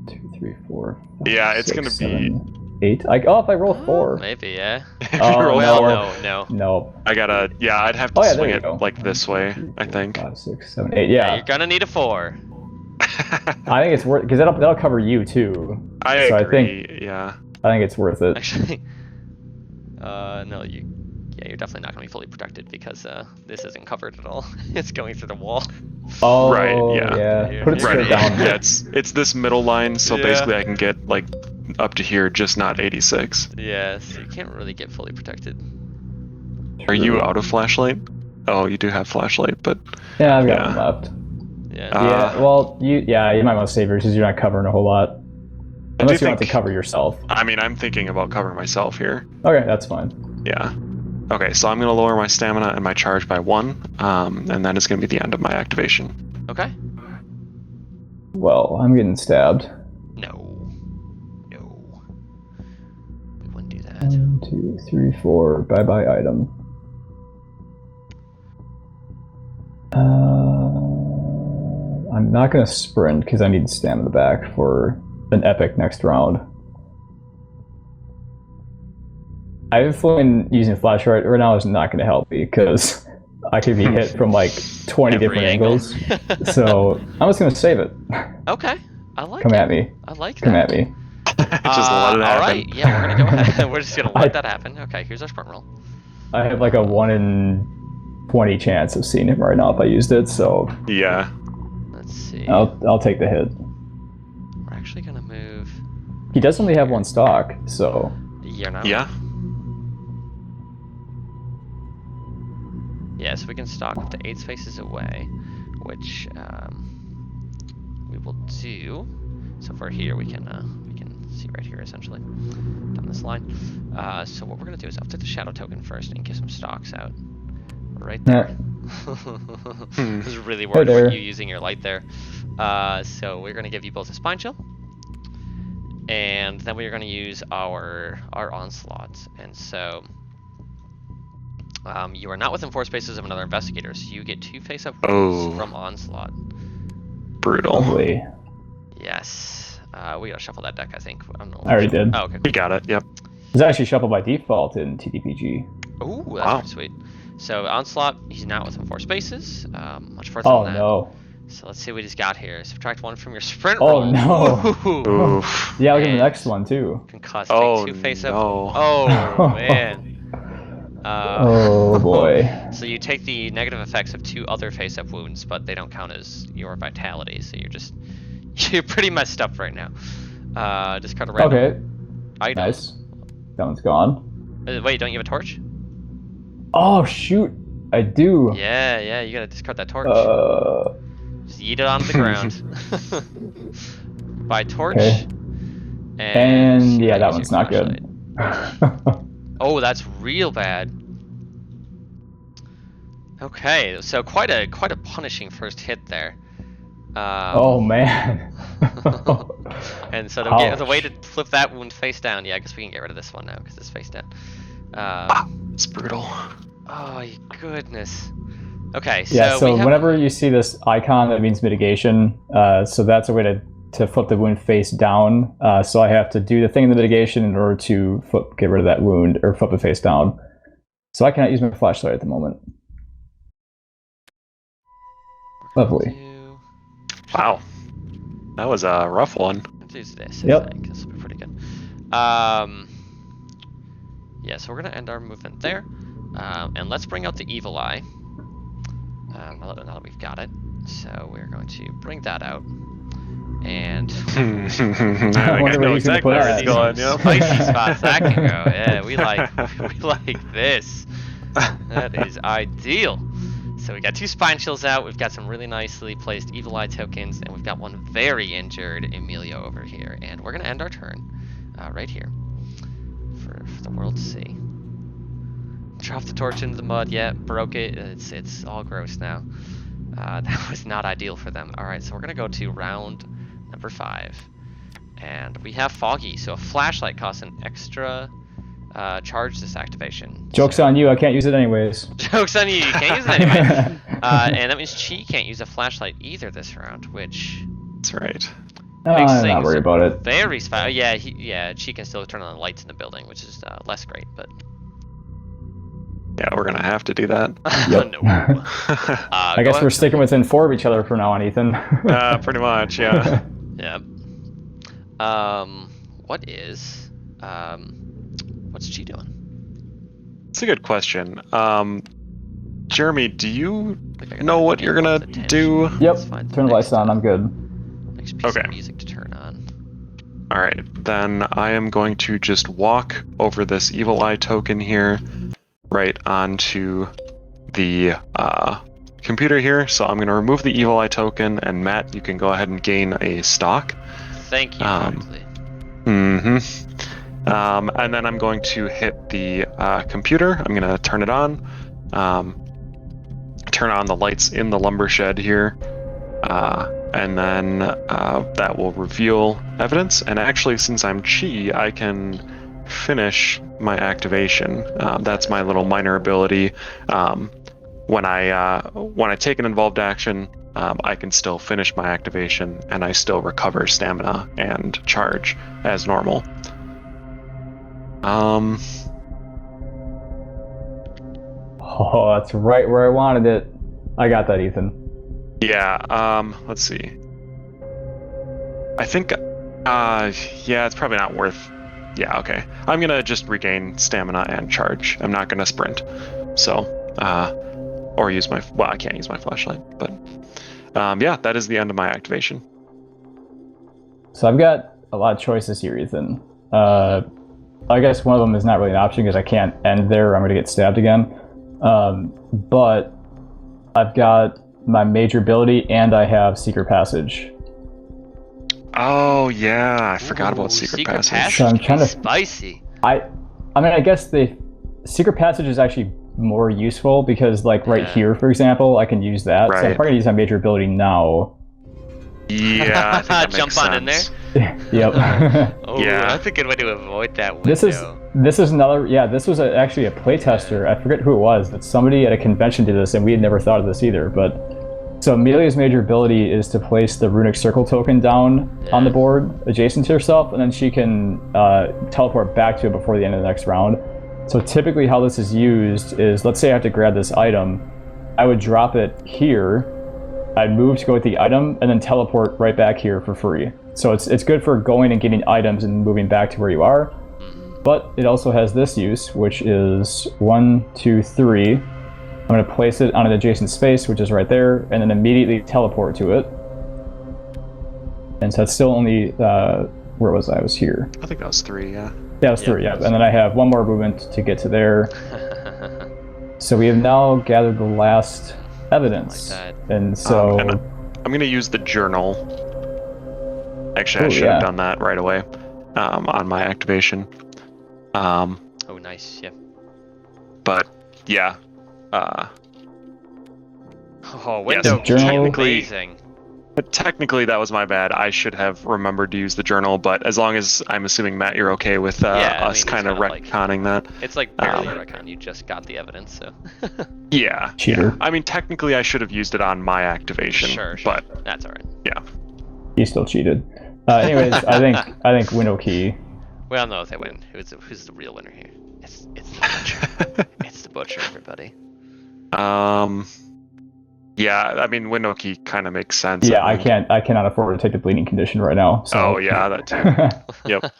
2, 3, 4. 5, Yeah, it's 6, gonna 7, 8. If I roll 4. Maybe, yeah. If you Oh, roll Well, four, no. No. I gotta. Yeah, I'd have to Oh yeah, swing there you it go. like this 1, 2, way. 3, 4, I think. 5, 6, 7, 8. Yeah. You're gonna need a 4. I think it's worth because that'll cover you too. I agree. Yeah. I think it's worth it. Actually, no, you're definitely not gonna be fully protected because this isn't covered at all. It's going through the wall. Oh, Right, yeah. Here, Put it here. straight down. Yeah, it's this middle line, so Yeah. basically I can get like up to here, just not 86. Yeah, so you can't really get fully protected. Are you out of flashlight? Oh, you do have flashlight, but Yeah, I've got Yeah. one left. Yeah. Yeah. Well, you might want to save yours because you're not covering a whole lot. Unless you want to cover yourself. I mean, I'm thinking about covering myself here. Okay, that's fine. Yeah. Okay, so I'm gonna lower my stamina and my charge by 1, and then it's gonna be the end of my activation. Okay. Well, I'm getting stabbed. No. No. We wouldn't do that. 1, 2, 3, 4. Bye item. I'm not gonna sprint because I need stamina back for an epic next round. I have a feeling using flashlight right now is not going to help me because I could be hit from like 20 Every different angle. angles. So I'm just going to save it. Okay. I like Come it. at me. I like Come that. at me. Just let it happen. Alright, yeah, we're gonna go ahead. We're just gonna let that happen. Okay, here's our sprint roll. I have like a 1 in 20 chance of seeing him right now if I used it. So Yeah. Let's see. I'll take the hit. We're actually gonna move. He does only have 1 stock, so You're not. Yeah. Yeah, so we can stock up to 8 spaces away, which we will do. So for here, we can see right here essentially down this line. So what we're gonna do is update the shadow token first and get some stocks out. Right there. This is really worried there. about you using your light there. So we're gonna give you both a spine chill, and then we're gonna use our onslaught. And so you are not within 4 spaces of another investigator, so you get 2 face-up wounds from onslaught. Brutal. lovely. Yes. We gotta shuffle that deck, I think. I don't know. I already did. Oh, okay. You got it. Yep. It's actually shuffled by default in TTPG. Ooh, that's Wow. pretty sweet. So onslaught, he's not within 4 spaces. Much further Oh than that. no. So let's see what he's got here. Subtract 1 from your sprint Oh, roll. no. Ooh. Oof. Yeah, I'll give him And- the next one too. Concussed. Oh, Take 2 face-up. no. Oh man. Oh boy. So you take the negative effects of 2 other face-up wounds, but they don't count as your vitality. So you're pretty messed up right now. Discard a random Okay. item. Nice. That one's gone. Wait, don't you have a torch? Oh shoot. I do. Yeah, you gotta discard that torch. Just yeet it onto the ground. Buy torch. Okay. And yeah, that one's not good. Oh, that's real bad. Okay, so quite a punishing first hit there. Oh man. And so the way to flip that wound face down, yeah, I guess we can get rid of this one now because it's face down. It's brutal. Oh, you goodness. Okay, so Yeah, so we have, whenever you see this icon, that means mitigation. So that's a way to flip the wound face down. So I have to do the thing in the mitigation in order to get rid of that wound or flip it face down. So I cannot use my flashlight at the moment. Lovely. Wow. That was a rough one. Let's do this. Yep. I think this will be pretty good. Yeah, so we're gonna end our movement there, and let's bring out the evil eye. Now that we've got it, so we're going to bring that out, and I think I wonder know where he's gonna exactly put where that. it's going. Yep. spicy spots that can go. Yeah, we like this. That is ideal. So we got 2 spine chills out, we've got some really nicely placed evil eye tokens, and we've got one very injured Emilio over here. And we're gonna end our turn right here. for the world to see. Drop the torch into the mud. Yeah, broke it. It's all gross now. That was not ideal for them. All right, so we're gonna go to round number 5, and we have foggy. So a flashlight costs an extra charge this activation. Joke's on you, I can't use it anyways. Joke's on you, you can't use it anyway. And that means Chi can't use a flashlight either this round, which That's right. makes I'm things not worried about it. very Yeah, Chi can still turn on the lights in the building, which is less great, but Yeah, we're gonna have to do that. Yep. no. I guess we're sticking within 4 of each other from now on, Ethan. Pretty much, yeah. Yeah. What's Chi doing? It's a good question. Jeremy, do you Like, I got know what nothing you're gonna with attention. do? Yep, Let's find the turn the lights next, on, I'm good. Next piece Okay. of music to turn on. All right, then I am going to just walk over this evil eye token here, right onto the computer here. So I'm going to remove the evil eye token, and Matt, you can go ahead and gain a stock. Thank you, Barkley. And then I'm going to hit the computer. I'm going to turn it on. Turn on the lights in the lumber shed here. And then that will reveal evidence. And actually, since I'm Chi, I can finish my activation. That's my little minor ability. When I take an involved action, I can still finish my activation, and I still recover stamina and charge as normal. Oh, that's right where I wanted it. I got that, Ethan. Yeah, let's see. I think, yeah, it's probably not worth... Yeah, okay. I'm gonna just regain stamina and charge. I'm not gonna sprint. So, or use my... Well, I can't use my flashlight, but... yeah, that is the end of my activation. So I've got a lot of choices here, Ethan. I guess one of them is not really an option because I can't end there or I'm gonna get stabbed again. But I've got my major ability and I have secret passage. Oh yeah, I forgot Ooh, about secret passage. So I'm trying to- spicy. I mean, I guess the secret passage is actually more useful because, like, right Yeah. here, for example, I can use that. So I'm Right. probably gonna use my major ability now. Yeah, I think that makes Jump on in sense. Yep. Oh, Yeah. that's a good way to avoid that window. This is another. Yeah, this was actually a playtester. I forget who it was, but somebody at a convention did this, and we had never thought of this either. But so Amelia's major ability is to place the runic circle token down on the board adjacent to herself, and then she can teleport back to it before the end of the next round. So typically, how this is used is, let's say I have to grab this item, I would drop it here. I'd move to go with the item, and then teleport right back here for free. So it's good for going and getting items and moving back to where you are. But it also has this use, which is 1, 2, 3. I'm going to place it on an adjacent space, which is right there, and then immediately teleport to it. And so it's still only, where was I? I was here. I think that was 3, yeah. That was 3, yeah. And then I have one more movement to get to there. So we have now gathered the last evidence. Like And so... And I'm going to use the journal. Actually, I Ooh, should yeah. have done that right away on my activation. Oh, nice. Yeah. But yeah. Oh, window journal. blazing. Technically, that was my bad. I should have remembered to use the journal, but as long as I'm assuming, Matt, you're okay with Yeah, I mean, us it's kind of kind of like- retconning that. It's like barely a recon. You just got the evidence, so. Yeah. Cheater. Yeah. I mean, technically, I should have used it on my activation. Sure. But That's alright. He still cheated. Anyways, I think window key. Well, no, if they win. Who's the real winner here? It's the butcher. It's the butcher, everybody. Yeah, I mean, window key kind of makes sense. Yeah, I think. cannot afford to take the bleeding condition right now. So. Oh, yeah, that too. Yep.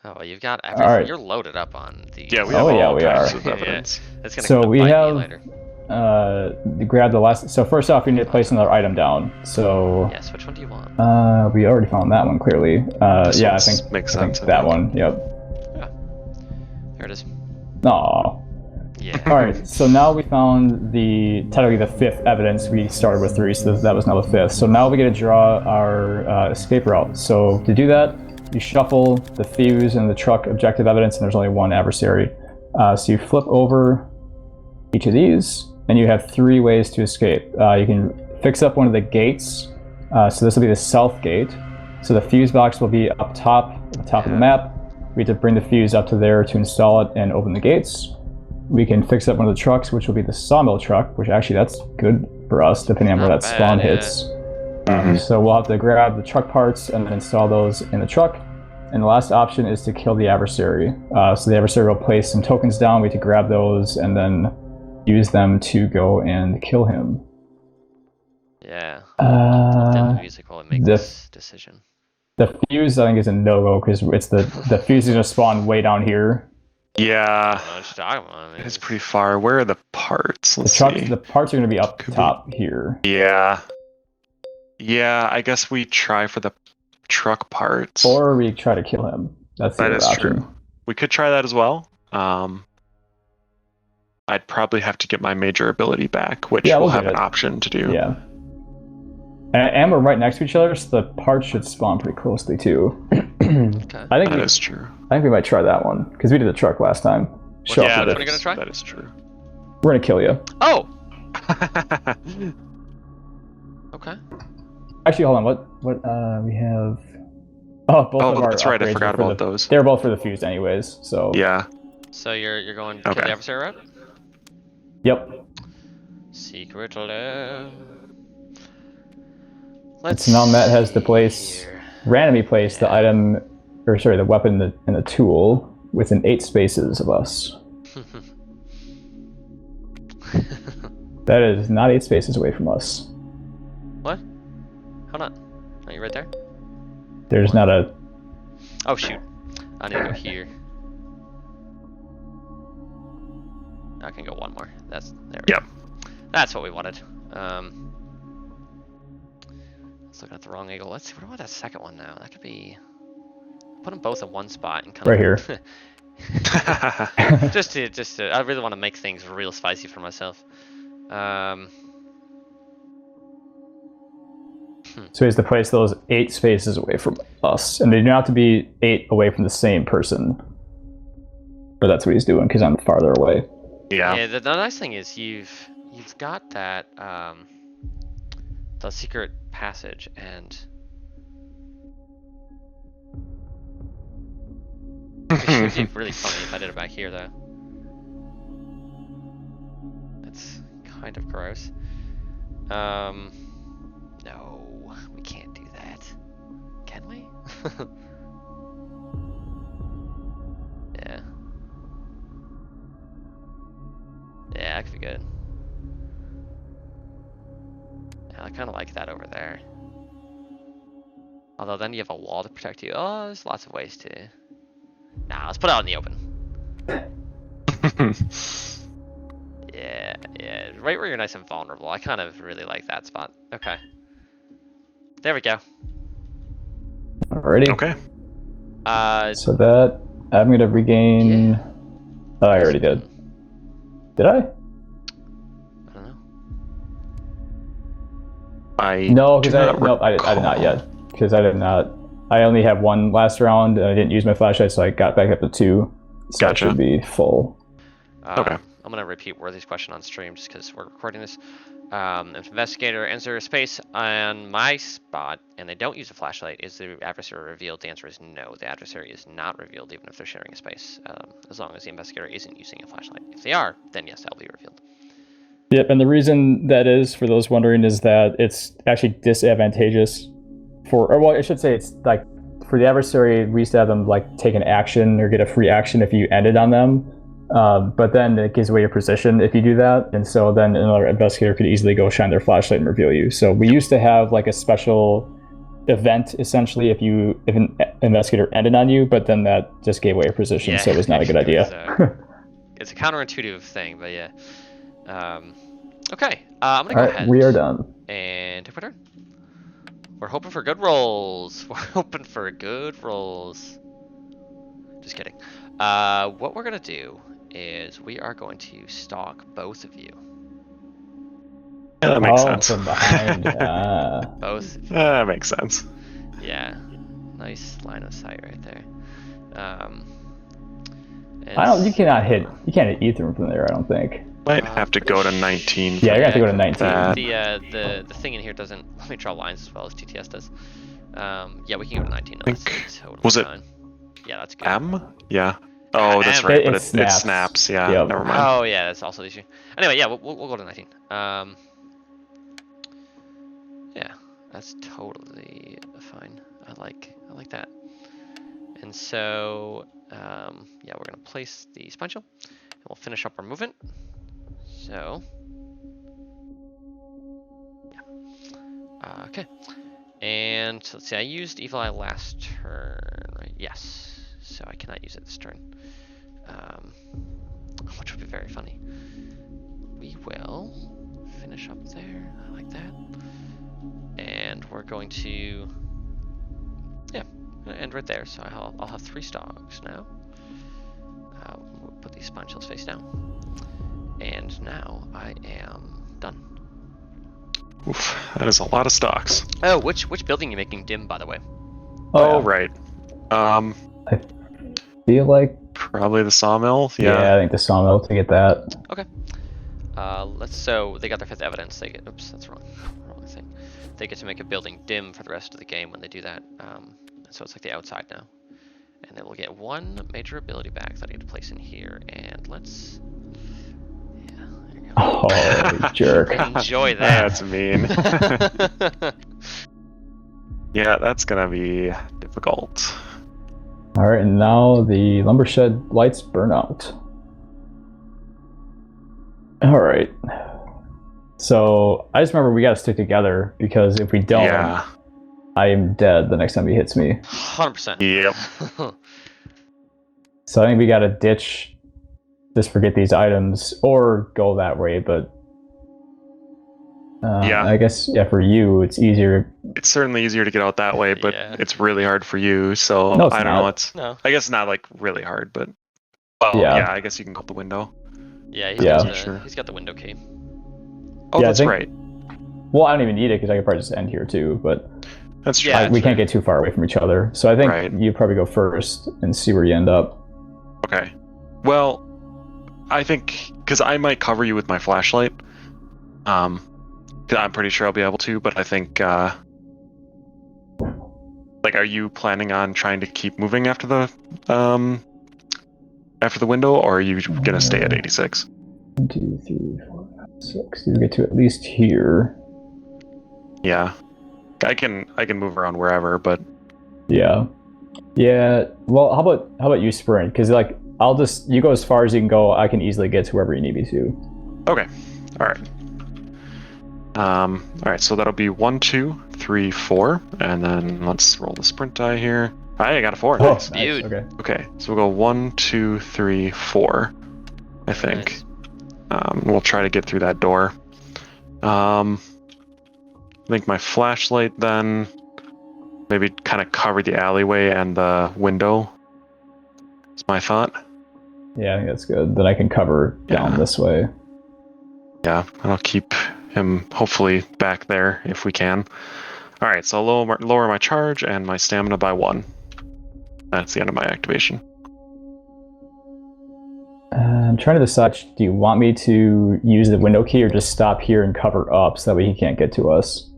Oh, you've got everything. Alright. You're loaded up on the. Yeah, we Oh, have yeah, all we kinds are. of evidence. That's gonna So come we bite me have- later. Grab the last. So first off, we need to place another item down. So Yes. Which one do you want? we already found that one clearly. This Yeah, I one's- think makes I think sense, I that think. one. Yep. There it is. Aw. Yeah. All right. So now we found technically the 5th evidence. We started with 3, so that was now the 5th. So now we get to draw our escape route. So to do that, you shuffle the fuse and the truck objective evidence, and there's only one adversary. So you flip over each of these, and you have 3 ways to escape. You can fix up one of the gates. So this will be the south gate. So the fuse box will be up top, at the top of the map. We have to bring the fuse up to there to install it and open the gates. We can fix up one of the trucks, which will be the sawmill truck, which actually that's good for us, depending on where that spawn hits. So we'll have to grab the truck parts and then install those in the truck. And the last option is to kill the adversary. So the adversary will place some tokens down. We have to grab those and then use them to go and kill him. Yeah. The music while it makes this decision. The fuse, I think, is a no-go because it's the fuse is going to spawn way down here. Yeah. I mean, It's pretty far. Where are the parts? Let's see. The parts are going to be up top here. Yeah. Yeah, I guess we try for the truck parts. Or we try to kill him. That's the other option. True. We could try that as well. I'd probably have to get my major ability back, which we'll have an option to do. Yeah. And we're right next to each other, so the parts should spawn pretty closely too. Okay. I think that is true. I think we might try that one because we did the truck last time. Yeah, what are you gonna try? That is true. We're gonna kill you. Oh. Okay. Actually, hold on. What we have? Oh, both of our. That's right. I upgrades forgot are for about those. They're both for the fuse, anyways. So. Yeah. So you're going to kill the adversary route? Yep. Secret lab. So now Matt has to place, randomly place the item, or sorry, the weapon and the tool within 8 spaces of us. That is not 8 spaces away from us. What? Hold on. Are you right there? There's not a... Oh shoot. I need to go here. I can go one more. There we go. That's what we wanted. Let's look at the wrong angle. Let's see, what about that second one now? That could be... Put them both in one spot and kind right of... here. just to, I really want to make things real spicy for myself. So he has to place those 8 spaces away from us, and they do not have to be 8 away from the same person. But that's what he's doing because I'm farther away. Yeah. The nice thing is you've got that the secret passage, and it would be really funny if I did it back here though. That's kind of gross. No, we can't do that. Can we? Yeah. Yeah, that could be good. Yeah, I kind of like that over there. Although then you have a wall to protect you. Oh, there's lots of ways to... Nah, let's put it out in the open. Yeah, right where you're nice and vulnerable. I kind of really like that spot. Okay. There we go. Alrighty. Okay. So that, I'm going to regain... Yeah. Oh, I already did. Did I? I don't know. No, because I did not yet. Because I did not. I only have 1 last round, and I didn't use my flashlight, so I got back up to 2. So Gotcha. It should be full. Okay. I'm going to repeat Worthy's question on stream just because we're recording this. If investigator enters a space on my spot and they don't use a flashlight, is the adversary revealed? The answer is no. The adversary is not revealed even if they're sharing a space, as long as the investigator isn't using a flashlight. If they are, then yes, that'll be revealed. Yep, and the reason that is, for those wondering, is that it's actually disadvantageous for, or well, I should say it's like, for the adversary, we used to have them like take an action or get a free action if you ended on them. But then it gives away your position if you do that, and so then another investigator could easily go shine their flashlight and reveal you. So we used to have like a special event essentially if an investigator ended on you, but then that just gave away your position, so it was not a good idea. It's a counterintuitive thing, but yeah. Okay, I'm gonna go ahead. We are done. And take my turn. We're hoping for good rolls. We're hoping for good rolls. Just kidding. What we're gonna do is we are going to stalk both of you. Yeah, that makes sense. From behind. Both. That makes sense. Yeah. Nice line of sight right there. You can't hit Ethan from there, I don't think. Might have to go to 19. Yeah, you have to go to 19. The thing in here doesn't let me draw lines as well as TTS does. Yeah, we can go to 19. No, that's totally was it fine. Yeah, that's good. M? Yeah. Oh, that's M. right. It But it snaps. Yeah. Yep. Never mind. Oh yeah, that's also the issue. Anyway, yeah, we'll go to 19. Yeah, that's totally fine. I like that. And so, yeah, we're gonna place the sponsule, and we'll finish up our movement. So, yeah. Okay. And let's see, I used Evil Eye last turn, right? Yes. So I cannot use it this turn. Which would be very funny. We will finish up there. I like that. And we're going to, yeah, end right there. So I'll have 3 stocks now. We'll put these spondules face down. And now I am done. Oof, that is a lot of stocks. Oh, which building are you making dim, by the way? Oh, right. I feel like Probably the sawmill. I think the sawmill to get that. Okay. So they got their 5th evidence. They get, oops, that's wrong thing. They get to make a building dim for the rest of the game when they do that. So it's like the outside now. And then we'll get 1 major ability back that I get to place in here. And let's, yeah, there you go. Oh, you jerk. Enjoy that. That's mean. Yeah, that's gonna be difficult. All right, and now the lumber shed lights burn out. All right. So I just remember we gotta stick together because if we don't, Yeah. I am dead the next time he hits me. 100%. Yep. So I think we gotta ditch, just forget these items, or go that way. But Yeah. I guess for you it's easier. It's certainly easier to get out that way, but Yeah. it's really hard for you. So No, it's I don't not. know. It's No. I guess not like really hard, but well, Yeah. yeah. I guess you can go out the window. Yeah, Sure. he's got the window key. Oh, Yeah, I that's think- right. Well, I don't even need it because I could probably just end here too. But That's true. Yeah. we can't get too far away from each other. So I think Right. you probably go first and see where you end up. Okay. Well, I think because I might cover you with my flashlight. 'Cause I'm pretty sure I'll be able to, but I think like, are you planning on trying to keep moving after the window, or are you gonna stay at 86? 1, 2, 3, 4, 5, 6. You get to at least here. Yeah. I can move around wherever, but Yeah. Well, how about you sprint? Because like you go as far as you can go. I can easily get to wherever you need me to. okay. All right. All right. So that'll be 1, 2, 3, 4, and then let's roll the sprint die here. I got a 4. Oh, Nice. Dude. Okay. Okay. So we'll go 1, 2, 3, 4. I think. Nice. We'll try to get through that door. I think my flashlight then maybe kind of cover the alleyway and the window. That's my thought. Yeah, I think that's good. Then I can cover down Yeah. this way. Yeah, and I'll keep him hopefully back there if we can. All right, so I'll lower my charge and my stamina by 1. That's the end of my activation. I'm trying to decide, do you want me to use the window key or just stop here and cover up so that way he can't get to us?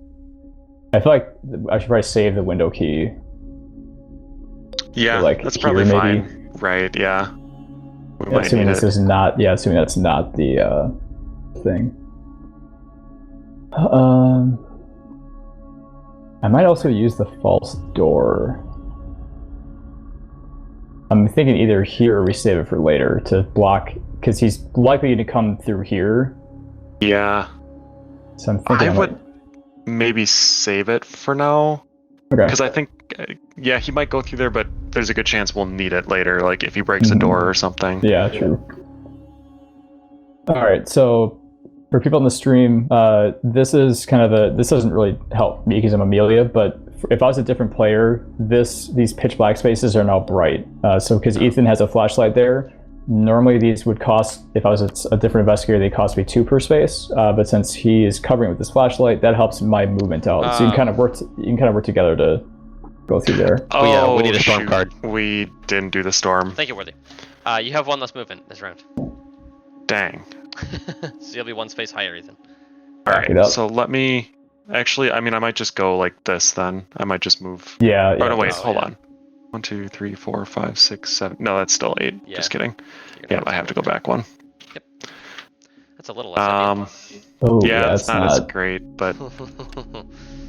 I feel like I should probably save the window key. Yeah, like that's probably here, fine. Right, yeah. We might Assuming need this it. is not, assuming that's not the thing. I might also use the false door. I'm thinking either here or we save it for later to block, because he's likely to come through here. Yeah, So I'm thinking I would maybe save it for now. Okay. Because I think, yeah, he might go through there, but there's a good chance we'll need it later, like if he breaks a door or something. Yeah, true. All right, so for people in the stream, this is kind of this doesn't really help me because I'm Amelia, but if I was a different player, these pitch black spaces are now bright. So because Ethan has a flashlight there, normally these would cost, if I was a different investigator, they cost me 2 per space. But since he is covering with this flashlight, that helps my movement out. So you can kind of work together to go through there. Oh, we need a storm shoot. card. We didn't do the storm. Thank you, Worthy. You have one less movement this round. Dang. So you'll be one space higher, Ethan. Back it Alright, up. so let me... Actually, I mean, I might just go like this then. I might just move... Yeah. Oh, no, wait, Oh, hold yeah. on. 1, 2, 3, 4, 5, 6, 7... No, that's still 8. Yeah. Just kidding. You're gonna Yeah, I have to go back one. Yep. That's a little less ideal. Oh, Yeah, that's it's not as great, but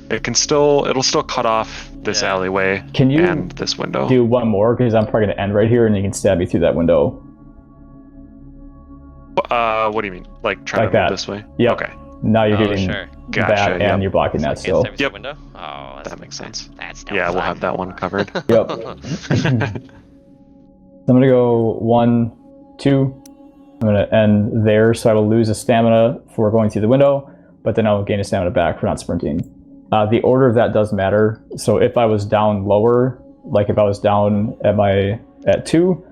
it can still... It'll still cut off this Yeah. alleyway Can you and this window. do one more? Because I'm probably going to end right here, and you can stab me through that window. What do you mean? Like, try Like to move that. this way? Yep. Okay, Now you're Oh, getting sure. Gotcha, that, and yep. you're blocking that So still. I can't stab you through Yep. the window? Oh, that's, that makes sense. That's Yeah, we'll have that one covered. Yep. I'm going to go 1, 2. I'm going to end there, so I will lose a stamina for going through the window, but then I'll gain a stamina back for not sprinting. The order of that does matter. So if I was down lower, like if I was down at 2,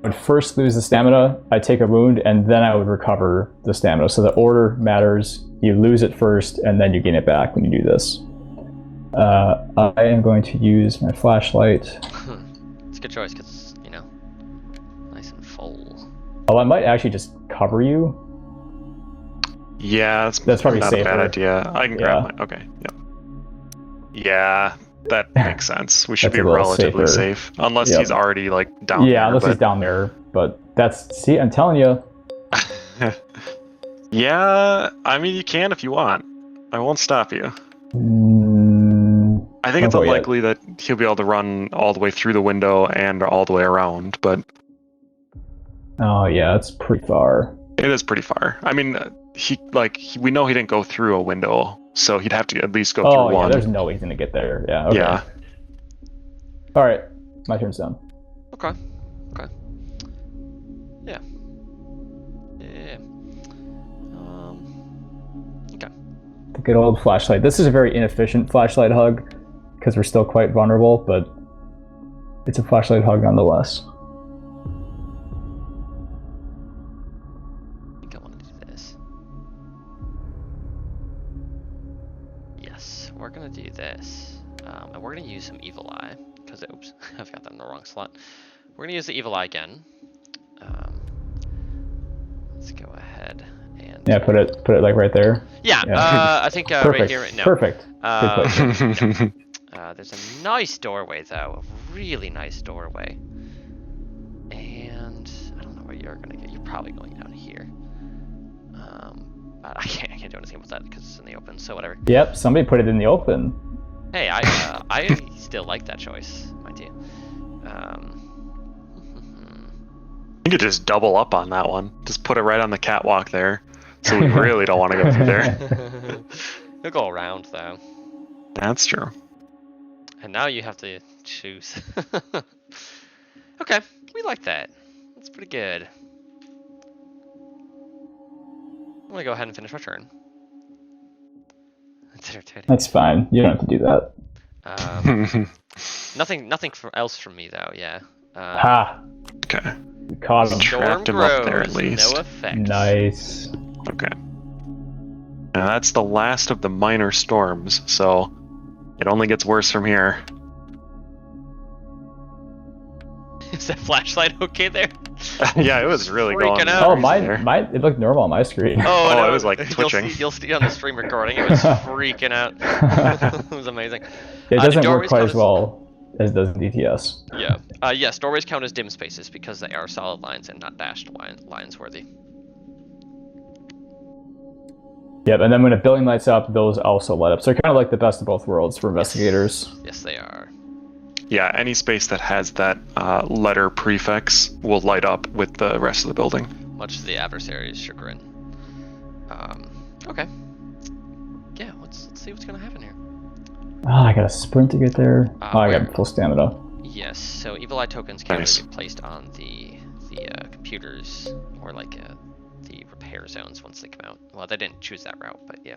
I would first lose the stamina, I'd take a wound, and then I would recover the stamina. So the order matters. You lose it first, and then you gain it back when you do this. I am going to use my flashlight. It's a good choice because, you know, nice and full. Oh, I might actually just cover you. Yeah, That's probably not safer. a bad idea. I can grab my... Okay, yep. Yeah, that makes sense. We should That's be a little relatively safer. safe. Unless Yep. he's already, like, down Yeah, there, unless he's but- down there. But that's... See, I'm telling you. Yeah, I mean, you can if you want. I won't stop you. I think it's Don't go yet. unlikely that he'll be able to run all the way through the window and all the way around, but Oh, yeah, it's pretty far. it is pretty far. I mean, we know he didn't go through a window, so he'd have to at least go Oh, through yeah, one. there's no way he's going to get there. Yeah, okay. Yeah. All right, my turn's done. Okay. Okay. Yeah. Yeah. Okay. The good old flashlight. This is a very inefficient flashlight hug because we're still quite vulnerable, but it's a flashlight hug nonetheless. I think I want to do this. Yes, we're gonna do this, and we're gonna use some Evil Eye because oops, I've got that in the wrong slot. We're gonna use the Evil Eye again. Let's go ahead and Yeah, put it like right there. yeah. Yeah. I think Perfect. right here. No. Perfect. Good place. There's a nice doorway though, a really nice doorway. And I don't know where you're gonna get. You're probably going down here. But I can't do anything about that because it's in the open. So whatever. Yep, somebody put it in the open. Hey, I still like that choice, mind you. You could just double up on that one. Just put it right on the catwalk there. So we really don't want to go through there. You'll go around though. That's true. And now you have to choose. Okay, we like that. That's pretty good. I'm gonna go ahead and finish my turn. That's fine. You don't have to do that. Nothing else from me though. Yeah. Ha! Okay. You caught him. Storm Trapped him up there at grows, least. no effect. Nice. Okay. Now that's the last of the minor storms, so it only gets worse from here. Is that flashlight okay there? Yeah, it was really Freaking going. out. Oh, crazy there. mine. It looked normal on my screen. Oh, no, it was, like, you'll twitching. You'll see on the stream recording. It was freaking out. It was amazing. It the doesn't work doorways quite count as well as does DTS. Yeah. Yes, doorways count as dim spaces because they are solid lines and not dashed lines worthy. Yep, and then when a building lights up, those also light up. So they're kind of like the best of both worlds for investigators. Yes, they are. Yeah, any space that has that letter prefix will light up with the rest of the building. Much to the adversary's chagrin. Okay. Yeah, let's see what's gonna happen here. Oh, I got a sprint to get there. Oh, I where? got full stamina. Yes, so evil eye tokens can Nice. be placed on the computers or like the repair zones once they come out. Well, they didn't choose that route, but yeah.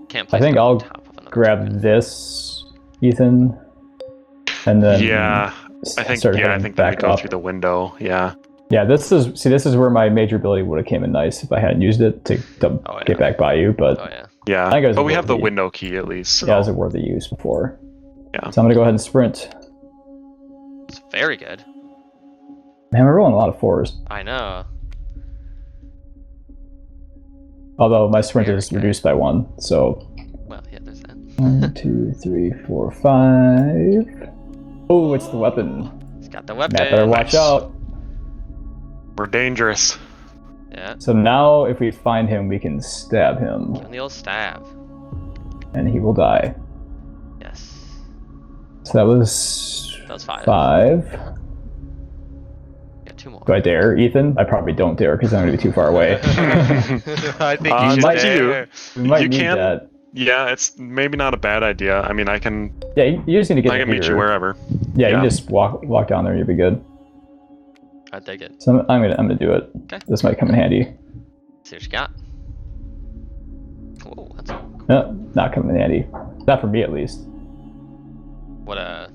Can't place I think them on I'll top of another grab token. this, Ethan, and then Yeah, I think start I heading think that would back go up. through the window. Yeah. Yeah, this is where my major ability would have came in nice if I hadn't used it to Oh, yeah. get back by you. But Oh yeah. Yeah. I think it was But we have the worthy. window key at least. So. yeah, it was a worthy use before. Yeah. So I'm gonna go ahead and sprint. It's very good. Man, we're rolling a lot of 4s. I know. Although my sprint Very is good. reduced by 1, so Well, yeah, there's that. 1, 2, 3, 4, 5. Oh, it's the weapon. He's got the weapon. Matt better watch Nice. out. We're dangerous. Yeah. So now, if we find him, we can stab him, Give him the old stab. and he will die. Yes. So that was That was 5. 5. Yeah, 2 more. Do I dare, Ethan? I probably don't dare because I'm going to be too far away. I think you should might dare. We might You need can- that. Yeah, it's maybe not a bad idea. I mean, I can Yeah, you just need to get meet you here. wherever. Yeah, you Yeah. can just walk down there and you'll be good. I dig it. So I'm gonna do it. Okay. This might come in handy. See what you got. Whoa, that's No, not coming in handy. Not for me, at least. what a.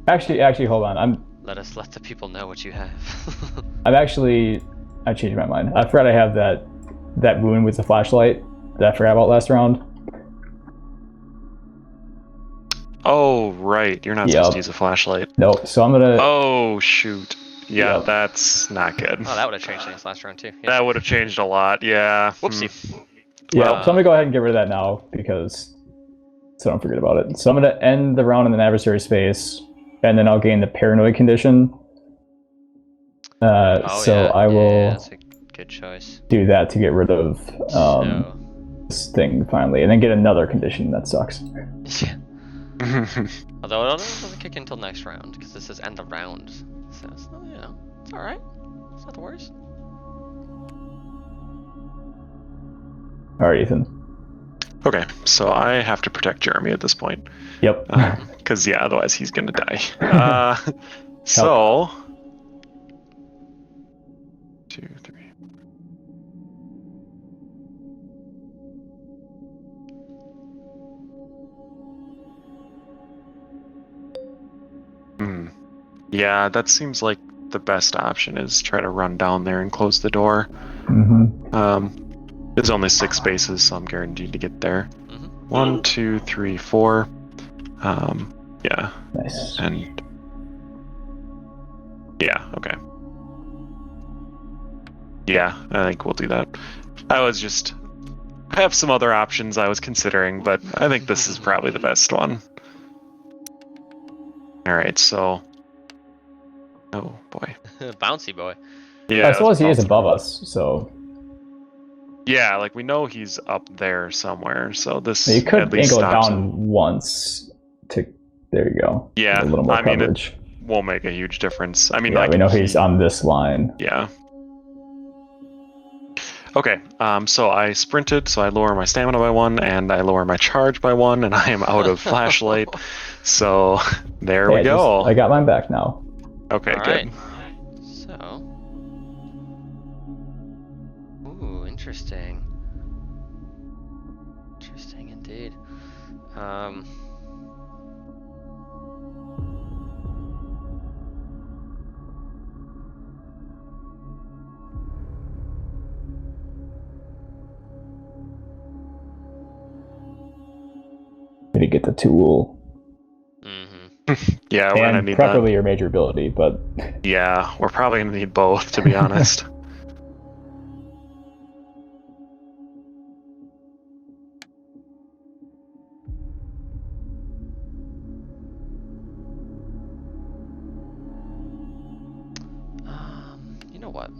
Actually, hold on. Let the people know what you have. I changed my mind. I forgot I have that wound with the flashlight that I forgot about last round. Oh, right. You're not Yep. supposed to use a flashlight. No, so I'm gonna. Oh, shoot. Yeah, Yep. That's not good. Oh, that would have changed things last round too. Yeah. That would have changed a lot. Yeah. Whoopsie. Yeah, well- so I'm gonna go ahead and get rid of that now because so I don't forget about it. So I'm gonna end the round in an adversary space, and then I'll gain the paranoid condition. I will Yeah, that's a good choice. do that to get rid of So, this thing finally, and then get another condition that sucks. yeah. Although it doesn't kick in until next round because this is end of round. So it's not, it's all right. It's not the worst. All right, Ethan. Okay, so I have to protect Jeremy at this point. Yep. Because, yeah, otherwise he's going to die. So. 2, 3. Yeah, that seems like the best option is try to run down there and close the door. There's only 6 spaces, so I'm guaranteed to get there. 1, 2, 3, 4. Yeah. Nice. And yeah, okay. Yeah, I think we'll do that. I have some other options I was considering, but I think this is probably the best one. Alright, so. Oh boy. Bouncy boy. Yeah. As well as he is that's- above us, so Yeah, like we know he's up there somewhere, so this you could at least angle it stops down him. once to. There you go. Yeah, a little more I mean, coverage. Won't make a huge difference. I mean, Yeah, like we know he's on this line. Yeah. Okay, so I sprinted, so I lower my stamina by 1, and I lower my charge by 1, and I am out of flashlight. So there we go. I got mine back now. Okay, All good. right. So. Ooh, interesting. Interesting indeed. Need to get the tool. Yeah, we're gonna And need preferably your major ability, but that. Yeah, we're probably gonna need both, to be honest. You know what?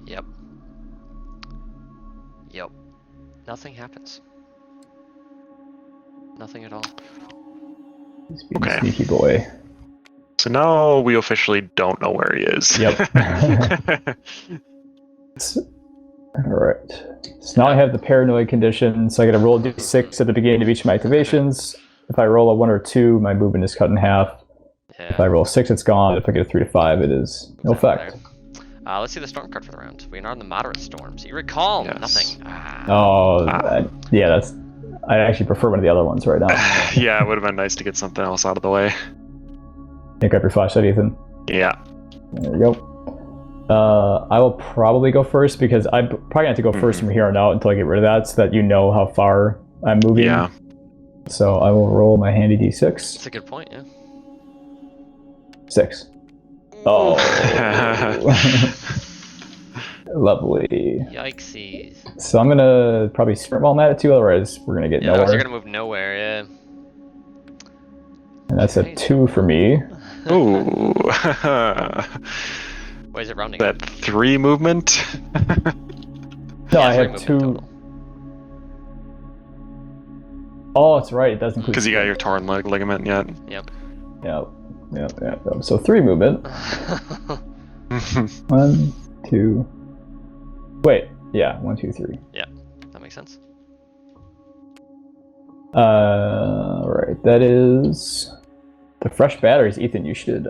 Yep. Yep. Nothing happens. Nothing at all. he's being Okay. a sneaky boy. So now we officially don't know where he is. Yep. All right. So now I have the paranoid condition. So I get to roll a d6 at the beginning of each of my activations. If I roll a 1 or 2, my movement is cut in half. If I Yeah. roll 6, it's gone. If I get a 3 to 5, it is no effect. Let's see the storm card for the round. We are in the moderate storm. So you recall Yes. nothing. Ah. Oh, yeah, that's. I actually prefer one of the other ones right now. Yeah, it would have been nice to get something else out of the way. Pick up your flashlight, Ethan. Yeah. There we go. I will probably go first because I'm probably gonna have to go first from here on out until I get rid of that, so that you know how far I'm moving. Yeah. So I will roll my handy d6. That's a good point, yeah. 6. Oh. Lovely. Yikesies. So I'm gonna probably sprint while I'm at it too, otherwise we're gonna get Yeah, otherwise nowhere. you're gonna move nowhere, yeah. And that's a 2 for me. Ooh. Why is it rounding? That 3 movement? No, Yeah, I 3 have movement 2. total. Oh, that's right. It does include. Because you got your torn leg ligament yet. Yep. Yep. So 3 movement. 1, 2. Wait. Yeah. 1, 2, 3. Yeah, that makes sense. Right. That is the fresh batteries. Ethan, you should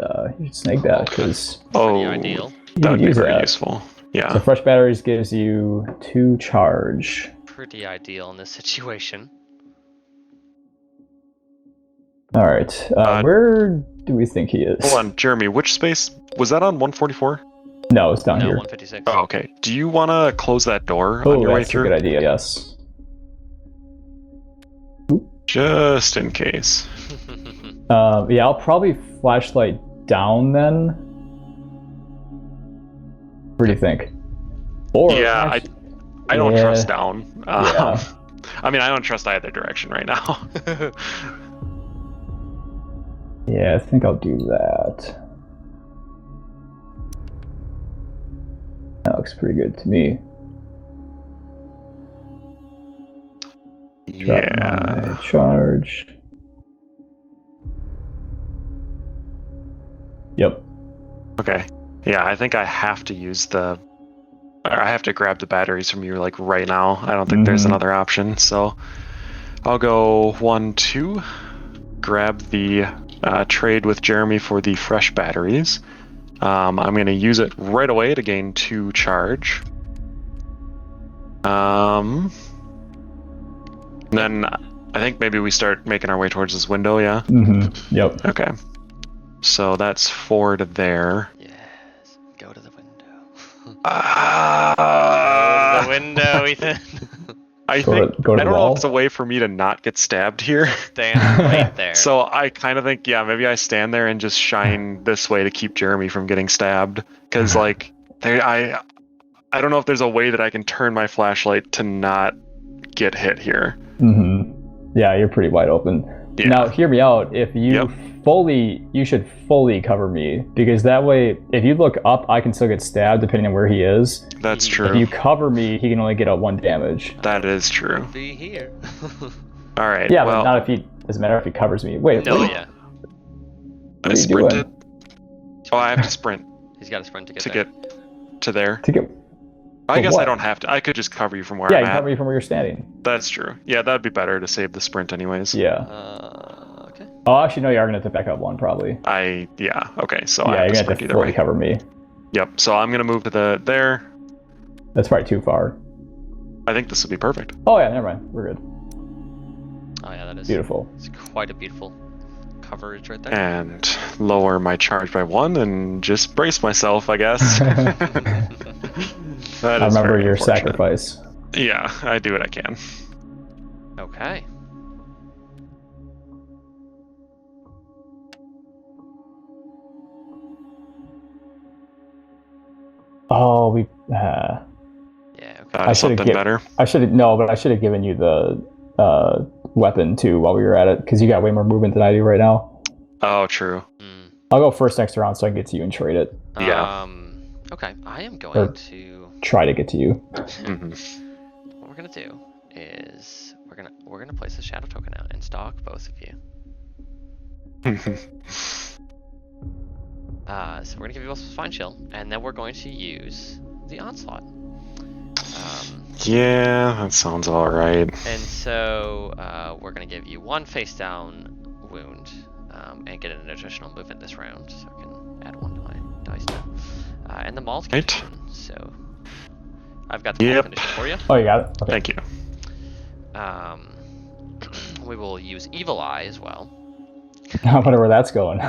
snag that because Pretty ideal. you That can would be use very that. useful. Yeah. So fresh batteries gives you 2 charge. Pretty ideal in this situation. All right. Where do we think he is? Hold on, Jeremy, which space? Was that on 144? No, it's down No, here. 156. Oh, okay. Do you want to close that door on Oh, your way that's a through? good idea. Yes. Just in case. Yeah, I'll probably flashlight down then. What do you think? Or Yeah, actually- I don't yeah. trust down. Yeah. I mean, I don't trust either direction right now. Yeah, I think I'll do that. That looks pretty good to me. Drop Yeah. my charge. Yep. Okay. Yeah, I think I have to use the. Or I have to grab the batteries from you like right now. I don't think there's Mhm. another option. So I'll go 1, 2. Grab the trade with Jeremy for the fresh batteries. I'm going to use it right away to gain 2 charge. Then I think maybe we start making our way towards this window, yeah? Mm-hmm. Yep. Okay. So that's 4 to there. Yes. Go to the window. Ah! Go to the window, Ethan. I Go think to- go to I the don't know wall. if it's a way for me to not get stabbed here. Stand right there. So I kind of think, yeah, maybe I stand there and just shine this way to keep Jeremy from getting stabbed. Because like, I don't know if there's a way that I can turn my flashlight to not get hit here. Mm-hmm. Yeah, you're pretty wide open. Yeah. Now, hear me out. If you you should fully cover me, because that way, if you look up, I can still get stabbed depending on where he is. That's If true. you cover me, he can only get out 1 damage. That is true. Be here. All right. Yeah, well, but not if he. Doesn't matter if he covers me. Wait. No, wait. yeah. I are you sprinted. Oh, I have to sprint He's got a sprint to get to there. get to there. To get. I For guess I what? don't have to. I could just cover you from where Yeah, I'm you at. cover me from where you're standing. That's true. Yeah, that'd be better to save the sprint anyways. Yeah. Okay. Oh, actually, no, you are gonna have to back up 1 probably. Yeah. Okay. So Yeah, I have you're to gonna sprint have to either fully way. cover me. Yep. So I'm gonna move to the there. That's probably too far. I think this will be perfect. Oh yeah, never mind. We're good. Oh yeah, that is Beautiful. It's quite a beautiful coverage right there. And lower my charge by 1 and just brace myself, I guess. That I is remember very your unfortunate. sacrifice. Yeah, I do what I can. Okay. Oh, we. Yeah. Okay. I should've Something get- better. I should have no, but I should have given you the weapon too while we were at it because you got way more movement than I do right now. Oh, true. Hmm. I'll go first next round so I can get to you and trade it. Yeah. Okay. I am Or- going to. Try to get to you. hmm What we're gonna do is we're gonna place a shadow token out and stalk both of you. So we're gonna give you both a fine chill, and then we're going to use the onslaught. Yeah, that sounds all right. And so we're gonna give you 1 face down wound, and get an additional movement this round. So I can add 1 to my dice now. And the maul's Right. condition. So I've got the maul Yep. condition for you. Oh, you got it. Okay. Thank you. We will use Evil Eye as well. I wonder where that's going.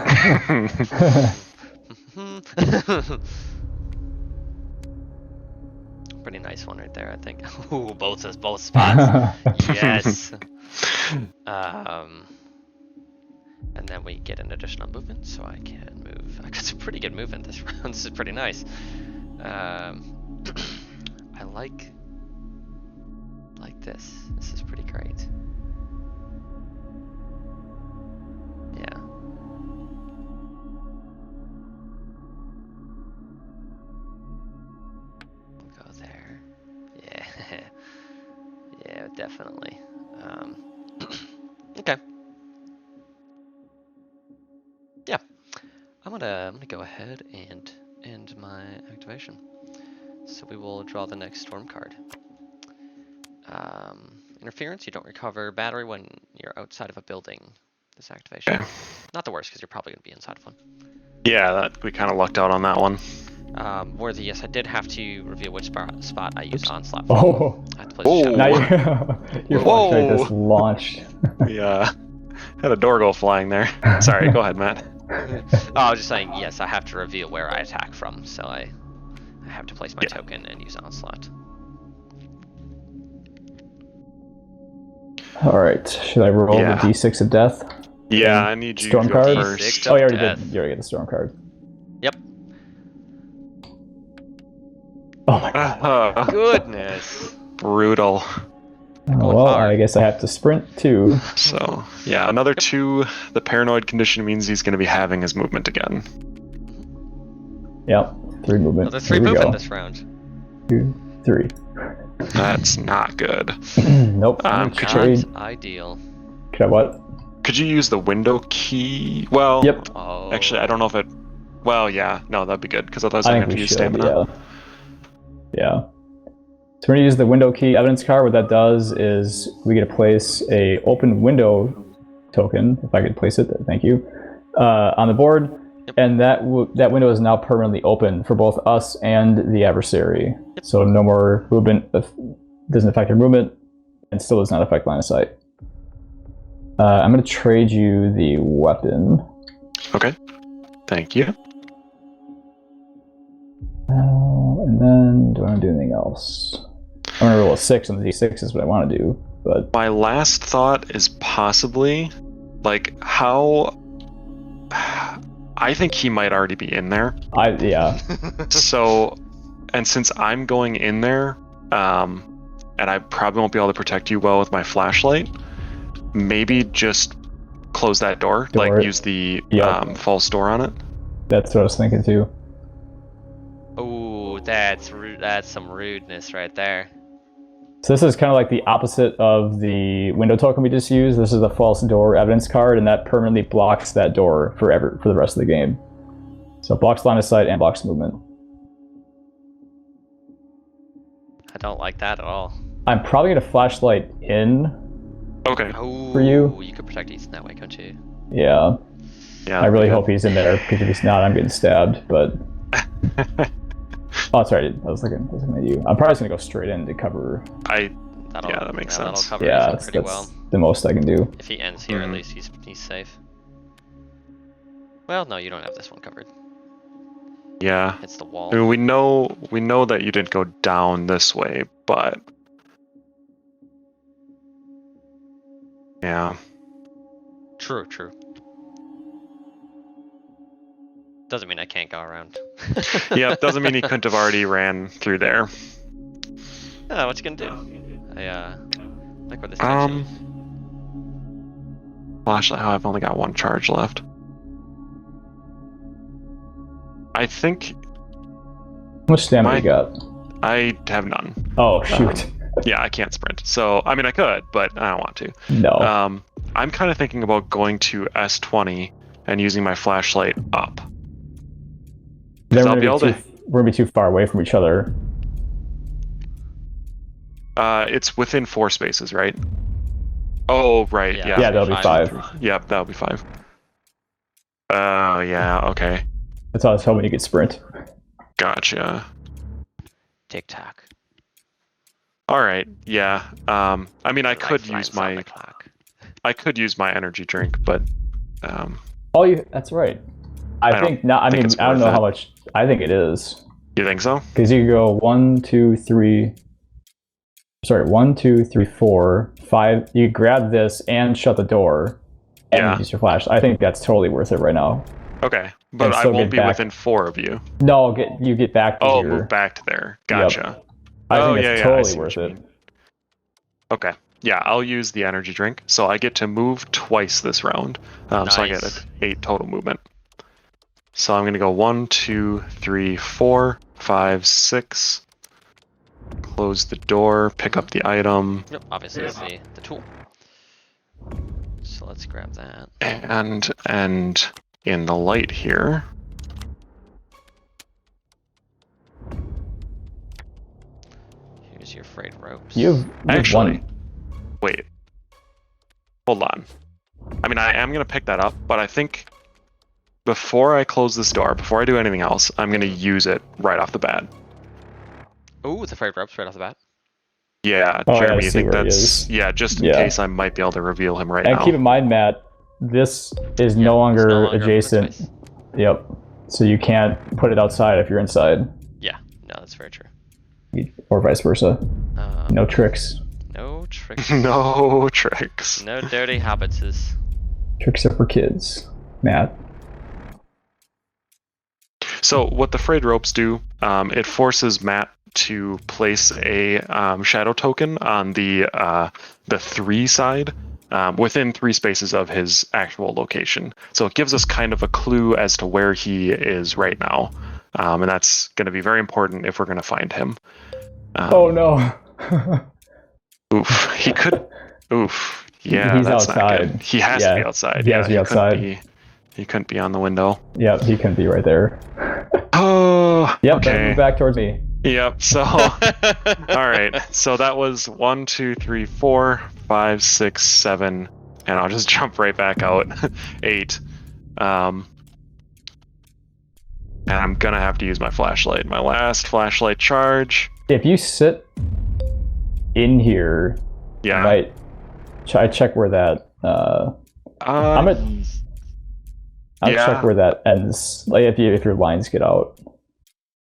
pretty nice one right there, I think. Ooh, both spots. Yes. And then we get an additional movement, so I can move. It's a pretty good movement this round. This is pretty nice. I like this. This is pretty great. Yeah. We'll go there. Yeah. Yeah, definitely. Okay. Yeah. I'm gonna go ahead and end my activation. So we will draw the next storm card. Interference, you don't recover battery when you're outside of a building. This activation. Okay. Not the worst, because you're probably going to be inside of one. Yeah, we kind of lucked out on that one. Worthy, yes, I did have to reveal which spot I used Onslaught. Oh. I had to place a shadow. Now Now your flashlight just launched. Yeah. Had a door go flying there. Sorry, go ahead, Matt. I was just saying, yes, I have to reveal where I attack from, so I have to place my token and use Onslaught. Alright, should I roll the d6 of death? Yeah, I need you storm to go card? first. Oh, you already did. You already get the storm card. Yep. Oh my god. Goodness. Brutal. Well, I guess I have to sprint too. So, yeah, another 2. The paranoid condition means he's going to be having his movement again. Yep, 3 movement. Another 3 movement this round. 2, 3. That's not good. Nope. Could trade. Not ideal. Could I what? Could you use the window key? Well, Yep. Oh. Actually, I don't know if it... Well, yeah, no, that'd be good, because otherwise I I'm think going to we use should, stamina. Yeah. So we're going to use the window key evidence card. What that does is we get to place a open window token, if I could place it, thank you, on the board. Yep. And that window is now permanently open for both us and the adversary. Yep. So no more movement, doesn't affect your movement, and still does not affect line of sight. I'm going to trade you the weapon. Okay. Thank you. And then, do I want to do anything else? I'm going to roll a 6 on the d6 is what I want to do, but... My last thought is possibly, like, how... I think he might already be in there. Yeah. So, and since I'm going in there, and I probably won't be able to protect you well with my flashlight, maybe just close that door. Like use the false door on it. That's what I was thinking too. Oh, that's some rudeness right there. So this is kind of like the opposite of the window token we just used. This is the false door evidence card, and that permanently blocks that door for the rest of the game. So it blocks line of sight and blocks movement. I don't like that at all. I'm probably gonna flashlight in. Okay. Oh, for you. You could protect Ethan that way, couldn't you? Yeah. Yeah. I really hope he's in there, because if he's not, I'm getting stabbed. But oh, sorry, I was looking at you. I'm probably just gonna go straight in to cover. That makes sense. That'll cover Yeah, Ethan pretty that's well. the most I can do. If he ends here, at least he's safe. Well, no, you don't have this one covered. Yeah. It's the wall. I mean, we know that you didn't go down this way, but yeah. True. Doesn't mean I can't go around. Yeah, doesn't mean he couldn't have already ran through there. Oh, what you gonna do? I like where this takes you. Flashlight. Oh, I've only got 1 charge left. I think How much stamina you got? I have none. Oh shoot. Yeah, I can't sprint. So I mean, I could, but I don't want to. No. I'm kind of thinking about going to S20 and using my flashlight up. Then I'll be able to. we're gonna be too far away from each other. It's within 4 spaces, right? Oh, right. Yeah. Yeah. Yeah, that'll be 5. Yep, that'll be 5. Yeah. Okay. That's how I was hoping you could sprint. Gotcha. Tic tac. All right. Yeah. I mean, I Like could flames use on my the clock. energy drink, but Oh, that's right. I I think not. I think mean, it's I don't worth know it. how much. I think it is. You think so? Because you go 1, 2, 3. Sorry, 1, 2, 3, 4, 5. You grab this and shut the door, and Yeah. use your flash. I think that's totally worth it right now. Okay, but And I still won't get be back- within 4 of you. No, you get back to Oh, here. move back to there. Gotcha. I Oh, think yeah, it's yeah, I totally see what worth you it. mean. Okay. Yeah, I'll use the energy drink. So I get to move twice this round. So I get Nice. 8 total movement. So I'm going to go 1, 2, 3, 4, 5, 6. Close the door, pick up the item, Yep, obviously it's the tool. So let's grab that. and in the light here. Here's your frayed ropes. You've Actually, won. wait. Hold on. I mean, I am going to pick that up, but I think before I close this door, before I do anything else, I'm going to use it right off the bat. Ooh, the frayed ropes right off the bat. Yeah, Oh, I Jeremy, gotta you see think where he that's... is. Yeah, just in Yeah. case I might be able to reveal him right And now. keep in mind, Matt, this is Yeah, no it's longer no longer open adjacent. space. Yep. So you can't put it outside if you're inside, Yeah, no, that's very true. or vice versa. No tricks. No tricks. No tricks. No dirty habits. Tricks are for kids, Matt. So what the frayed ropes do, it forces Matt to place a shadow token on the 3 side within 3 spaces of his actual location. So it gives us kind of a clue as to where he is right now, and that's going to be very important if we're going to find him. Oh no. Oof, he could. Oof, yeah, He's that's outside. not good. He has to be outside. He has to be outside. He couldn't be on the window. Yep, he couldn't be right there. Oh, Yep, better okay. move back towards me. Yep. So, all right. So that was 1, 2, 3, 4, 5, 6, 7, and I'll just jump right back out. 8. And I'm gonna have to use my flashlight. My last flashlight charge. If you sit in here, Yeah. right? I check where that. I'm at. I'll Yeah. check where that ends. Like if your lines get out.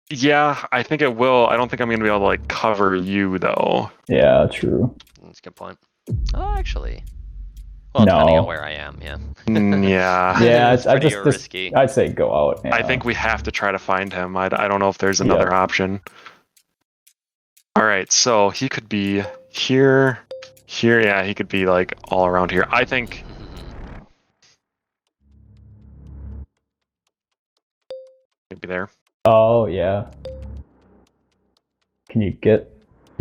Yeah, I think it will. I don't think I'm gonna be able to like cover you though. Yeah, true. That's a good point. Oh, actually. Well, depending No. on where I am, yeah. Yeah. Yeah, It's I pretty just risky. I'd say go out. Yeah. I think we have to try to find him. I don't know if there's another option. All right, so he could be here. Yeah, he could be like all around here. I think. Maybe there. Oh yeah. Can you get?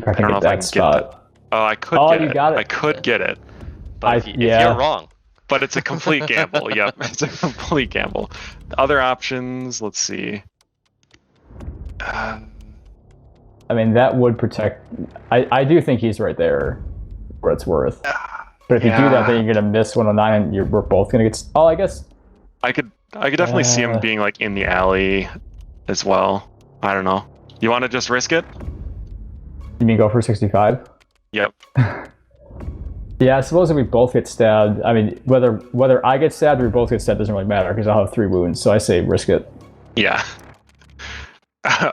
I I don't know if I can spot. get that. Oh, I could Oh, get you it. got it. I could get it, But if yeah. you're wrong, but it's a complete gamble. Yep, it's a complete gamble. Other options. Let's see. I mean, that would protect. I do think he's right there, where it's worth. But if you do that, then you're gonna miss 109, and we're both gonna get. Oh, I guess. I could definitely see him being like in the alley, as well. I don't know. You want to just risk it? You mean go for 65? Yep. Yeah, I suppose if we both get stabbed, I mean, whether I get stabbed or we both get stabbed doesn't really matter because I'll have 3 wounds. So I say risk it. Yeah.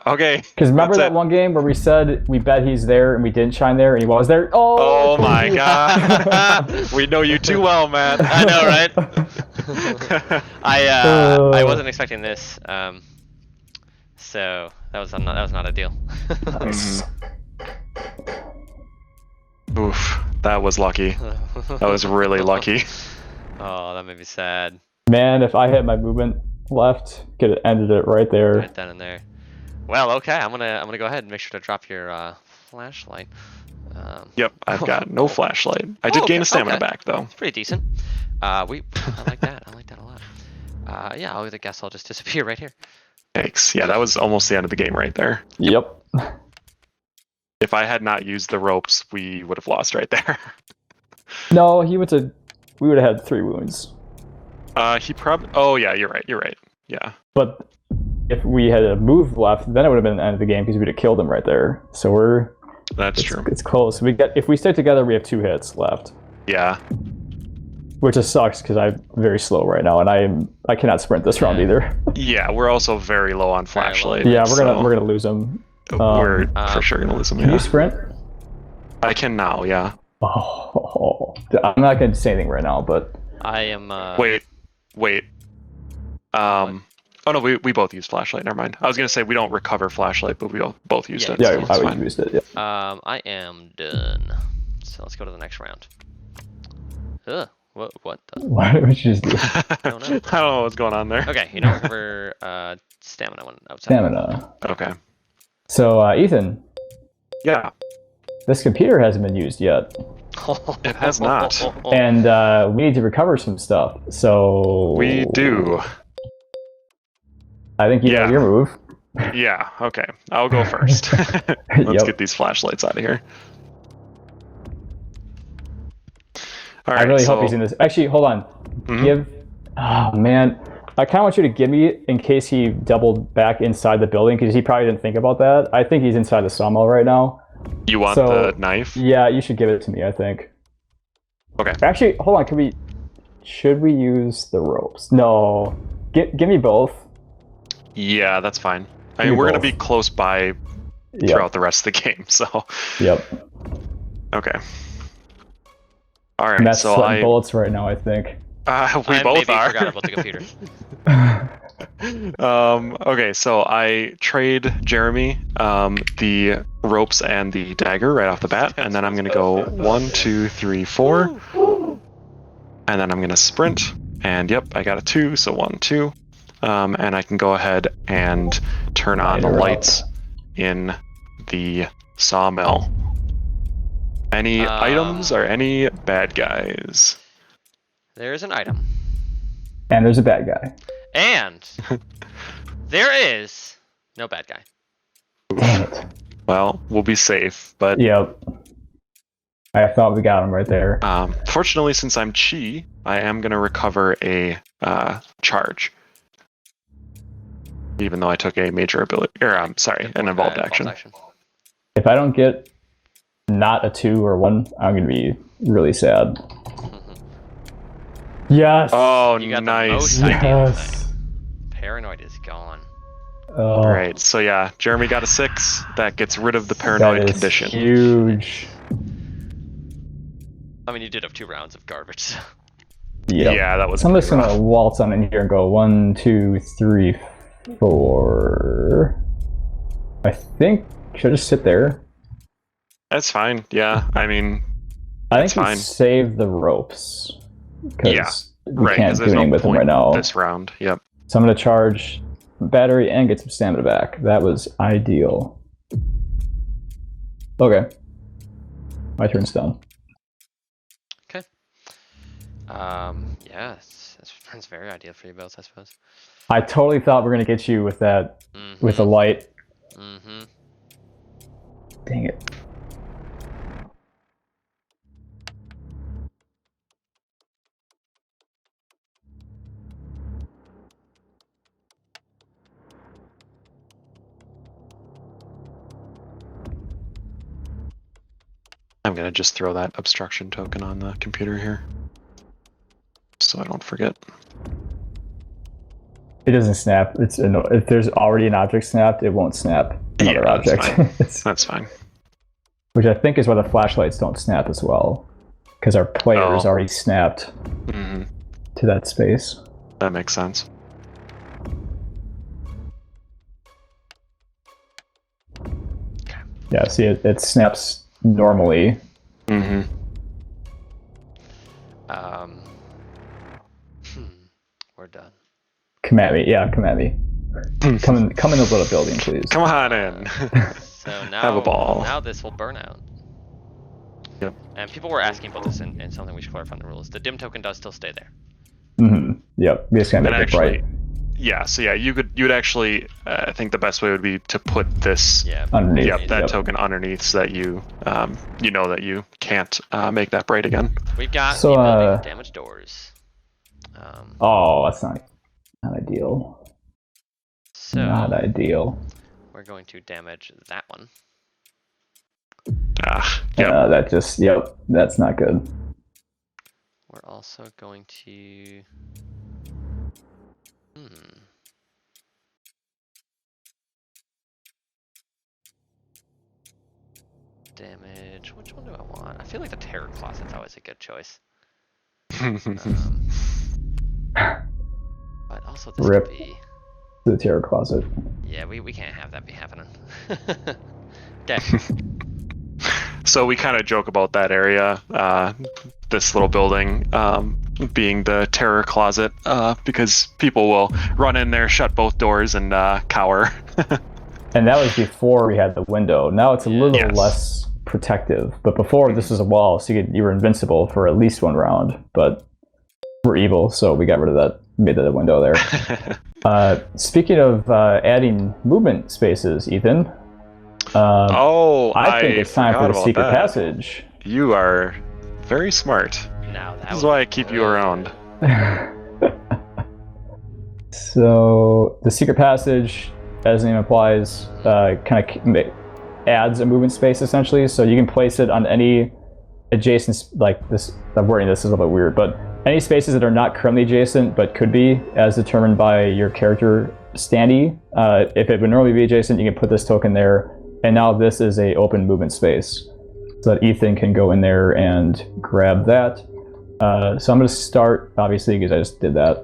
Okay. Because remember That's that it. one game where we said we bet he's there and we didn't shine there and he was there? Oh my god. We know you too well, man. I know, right? I wasn't expecting this, so that was not a deal. Nice. Oof. That was lucky. That was really lucky. Oh, that made me sad. Man, if I had my movement left, could have ended it right there. Right then and there. Well, okay, I'm gonna go ahead and make sure to drop your flashlight. Yep, I've got no flashlight. I did gain a stamina back though. It's pretty decent. I like that. I like that a lot. Yeah, I guess I'll just disappear right here. Thanks. Yeah, that was almost the end of the game right there. Yep. If I had not used the ropes, we would have lost right there. No, we would have had 3 wounds. He probably. Oh yeah, you're right. You're right. Yeah. But if we had a move left, then it would have been the end of the game because we'd have killed him right there. So That's true. It's close. If we stick together, we have 2 hits left. Yeah. which just sucks because I'm very slow right now, and I cannot sprint this round either. Yeah, we're also very low on flashlight. Yeah, we're so gonna lose him. we're for sure gonna lose him. Can Yeah. you sprint? I can now. Yeah. Oh, I'm not gonna say anything right now, but I am. Wait. Oh no, we both use flashlight. Never mind. I was gonna say we don't recover flashlight, but we both used it. yeah, so it's I fine. used it. Yeah. I am done. So let's go to the next round. Ugh. What the? Why did we just do? I don't know. I don't know what's going on there. Okay, you don't recover stamina when outside. Stamina. Okay. So, Ethan, Yeah. this computer hasn't been used yet, It has not. and we need to recover some stuff. So We do. I think you know your move. Yeah. Okay. I'll go first. Let's get these flashlights out of here. All right. I really hope he's in this. Actually, hold on. Mhm. Oh man, I kind of want you to give me in case he doubled back inside the building because he probably didn't think about that. I think he's inside the sawmill right now. You want the knife? Yeah, you should give it to me. I think. Okay. Actually, hold on. Should we use the ropes? No. Give me both. Yeah, that's fine. I mean, we're gonna be close by throughout the rest of the game, so. Yep. Okay. All right. And that's so sweating bullets right now. I think. We both are. Forgot about the computer. Okay, so I trade Jeremy the ropes and the dagger right off the bat, and then I'm gonna go 1, 2, 3, 4, and then I'm gonna sprint, and yep, I got a 2, so 1, 2, and I can go ahead and turn on the lights in the sawmill. Any items or any bad guys? There's an item. And there's a bad guy. And there is no bad guy. Damn it. Well, we'll be safe, but Yep. I thought we got him right there. fortunately, since I'm Chi, I am going to recover a charge. Even though I took a major ability, or I'm sorry, an involved action. If I don't get not a 2 or 1, I'm going to be really sad. Yes. Oh, You got nice. the most ideal Yes. thing. Paranoid is gone. Oh, All right, so yeah, Jeremy got a 6. That gets rid of the paranoid that is condition. Huge. I mean, you did have 2 rounds of garbage. Yep. Yeah, that was. So I'm just pretty gonna rough. waltz on in here and go 1, 2, 3, 4. I think should I just sit there? That's fine. Yeah, I mean, I That's think we fine. save the ropes. Yeah, we right. can't 'Cause do there's anything no with them point right now. this round. Yep. So I'm gonna charge battery and get some stamina back. That was ideal. Okay. My turn's done. Okay. Yeah, that's very ideal for you both, I suppose. I totally thought we were gonna get you with that with the light. Mm-hmm. Dang it. I'm gonna just throw that obstruction token on the computer here, so I don't forget. It doesn't snap. If there's already an object snapped, it won't snap another Yeah, that's object. That's fine. Which I think is why the flashlights don't snap as well, because our player is already snapped Hmm. to that space. That makes sense. Yeah, see, it snaps normally. Hmm. We're done. Come at me. Yeah, come at me. Come in the little building, please. Come on in. So now, Have a ball. Now this will burn out. Yep. And people were asking about this in something we should clarify in the rules. The dim token does still stay there. Mm-hmm. Yep. We just gotta And make it actually, bright yeah. So yeah, you would actually. I think the best way would be to put this. Yeah. underneath. Yep, that Yep. token underneath, so that you know that you can't make that bright again. We've got So, the ability to damage doors. Oh, that's not ideal. So Not ideal. we're going to damage that one. Yep. That's not good. We're also also going to. Damage. Which one do I want? I feel like the terror closet's always a good choice. But also this Rip. could be. The terror closet. Yeah, we can't have that be happening. Okay. So we kind of joke about that area, this little building being the terror closet, because people will run in there, shut both doors, and cower. And that was before we had the window. Now it's a little less protective. But before, this was a wall, so you were invincible for at least one round. But we're evil, so we got rid of that, made that a window there. Speaking of adding movement spaces, Ethan. I think it's time for the secret passage. You are very smart. Now that this is why I keep you around. So the secret passage, as the name implies, kind of adds a movement space essentially. So you can place it on any adjacent, like this. I'm wording this is a little bit weird, but any spaces that are not currently adjacent but could be, as determined by your character standee. If it would normally be adjacent, you can put this token there. And now this is a open movement space, so that Ethan can go in there and grab that. So I'm going to start, obviously, because I just did that.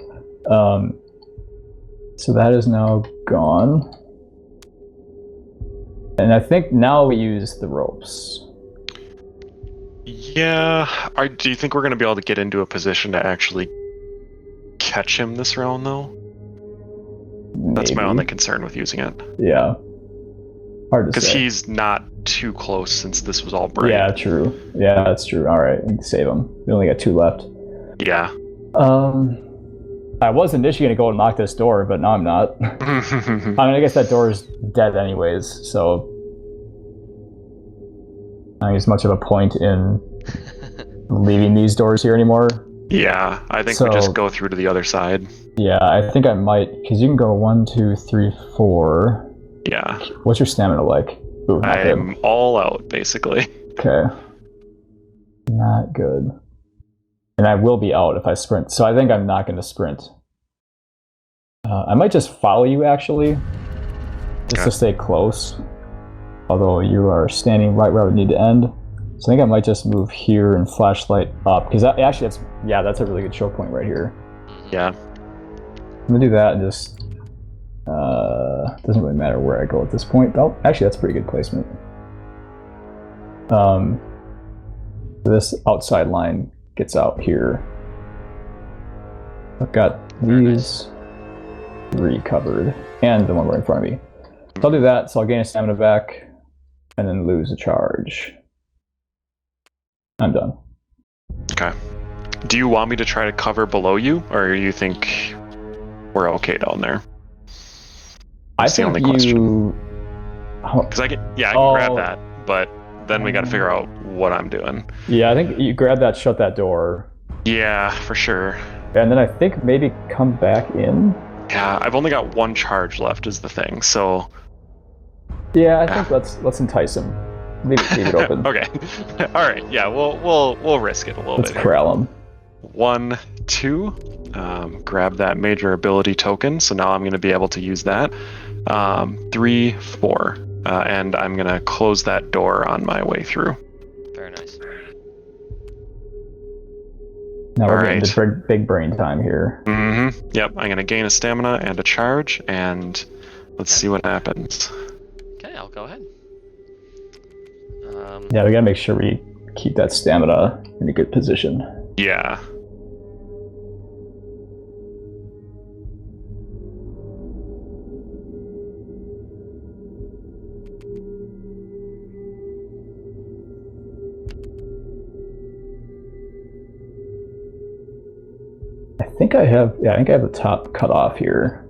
So that is now gone. And I think now we use the ropes. Yeah. Do you think we're going to be able to get into a position to actually catch him this round, though? Maybe. That's my only concern with using it. Yeah. Hard to say. Because he's not too close since this was all brain. Yeah, true. Yeah, that's true. All right, we can save him. We only got 2 left. Yeah. I was initially going to go and knock this door, but now I'm not. I mean, I guess that door is dead anyways, so I think there's much of a point in leaving these doors here anymore. Yeah, I think we just go through to the other side. Yeah, I think I might, because you can go 1, 2, 3, 4. Yeah. What's your stamina like? Ooh, I am all out, basically. Okay. Not good. And I will be out if I sprint, so I think I'm not going to sprint. I might just follow you, actually, just to stay close. Although you are standing right where I would need to end. So I think I might just move here and flashlight up, because that's a really good choke point right here. Yeah. I'm going to do that and just... doesn't really matter where I go at this point. Oh, actually, that's pretty good placement. This outside line gets out here. I've got these 3 covered, and the one right in front of me. So I'll do that, so I'll gain a stamina back, and then lose a charge. I'm done. Okay. Do you want me to try to cover below you, or you think we're okay down there? That's the only question. Because I can grab that, but then we got to figure out what I'm doing. Yeah, I think you grab that, shut that door. Yeah, for sure. And then I think maybe come back in. Yeah, I've only got 1 charge left is the thing, so... Yeah, I think let's entice him. Leave it open. Okay. All right. Yeah, we'll risk it a little bit. Let's corral him. 1, 2. Grab that major ability token. So now I'm going to be able to use that. 3, 4, and I'm going to close that door on my way through. Very nice. Now we're getting to big brain time here. Mm-hmm. Yep. I'm going to gain a stamina and a charge, and let's see what happens. Okay, I'll go ahead. Yeah, we gotta make sure we keep that stamina in a good position. Yeah. I think I have the top cut off here.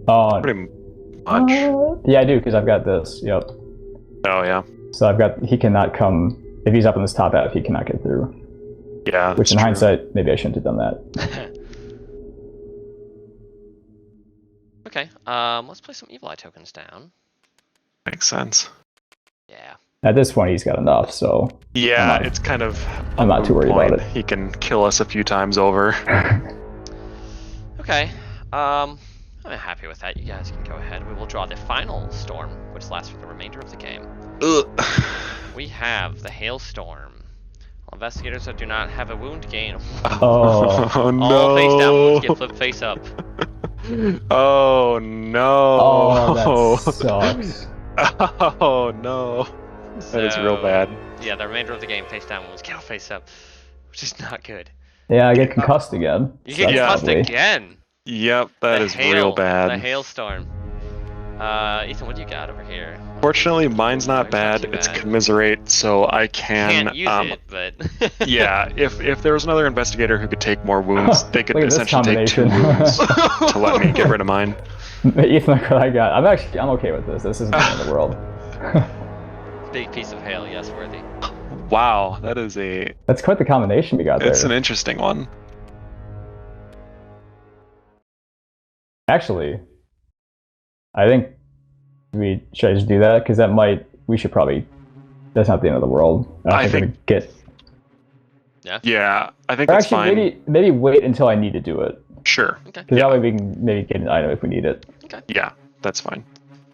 Oh, pretty much. Yeah, I do, because I've got this. Yep. Oh, yeah. So he cannot come, if he's up in this top half, he cannot get through. Yeah. Which in hindsight, maybe I shouldn't have done that. Okay, let's play some Evil Eye tokens down. Makes sense. Yeah, At this point, he's got enough, so Yeah, I'm not- it's kind of. I'm not too worried about it. He can kill us a few times over. Okay. I'm happy with that. You guys can go ahead. We will draw the final storm, which lasts for the remainder of the game. Ugh. We have the hailstorm. All investigators that do not have a wound gain. Oh. no. All face down wounds get flipped face up. Oh no. Oh, that sucks. Oh no. That is real bad. Yeah, the remainder of the game face down wounds get face up, which is not good. Yeah, I get concussed again. You get Yeah. concussed Lovely. again. Yep, that The is hail, real bad. The hailstorm. Ethan, what do you got over here? Fortunately, mine's not Mine's not bad. too It's bad. commiserate, so I Can't use can. it, but Yeah, if there was another investigator who could take more wounds, they could Look at this essentially take 2 combination. wounds to let me get rid of mine. Ethan, look what I got. I'm okay with this. This isn't the end of the world. Big piece of hail, yes, worthy. Wow, that is a. That's quite the combination we got there. It's an interesting one. Actually, I think should I just do that? Because we should probably, that's not the end of the world. I we're gonna get, Yeah, I think or that's actually fine. maybe wait until I need to do it. Sure. Okay. Because that way we can maybe get an item if we need it. Yeah, that's fine.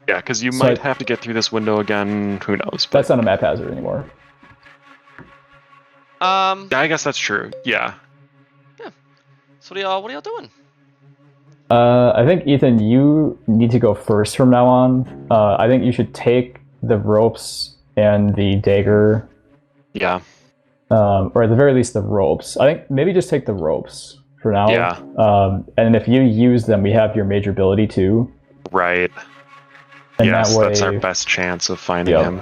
Yeah, because you So might have to get through this window again. Who knows? But That's not a map hazard anymore. yeah, I guess that's true. Yeah. So what are y'all doing? I think Ethan, you need to go first from now on. I think you should take the ropes and the dagger, Yeah. or at the very least the ropes. I think maybe just take the ropes for now. Yeah. And if you use them, we have your major ability too. Right. And Yes, that way, that's our best chance of finding Yep. him.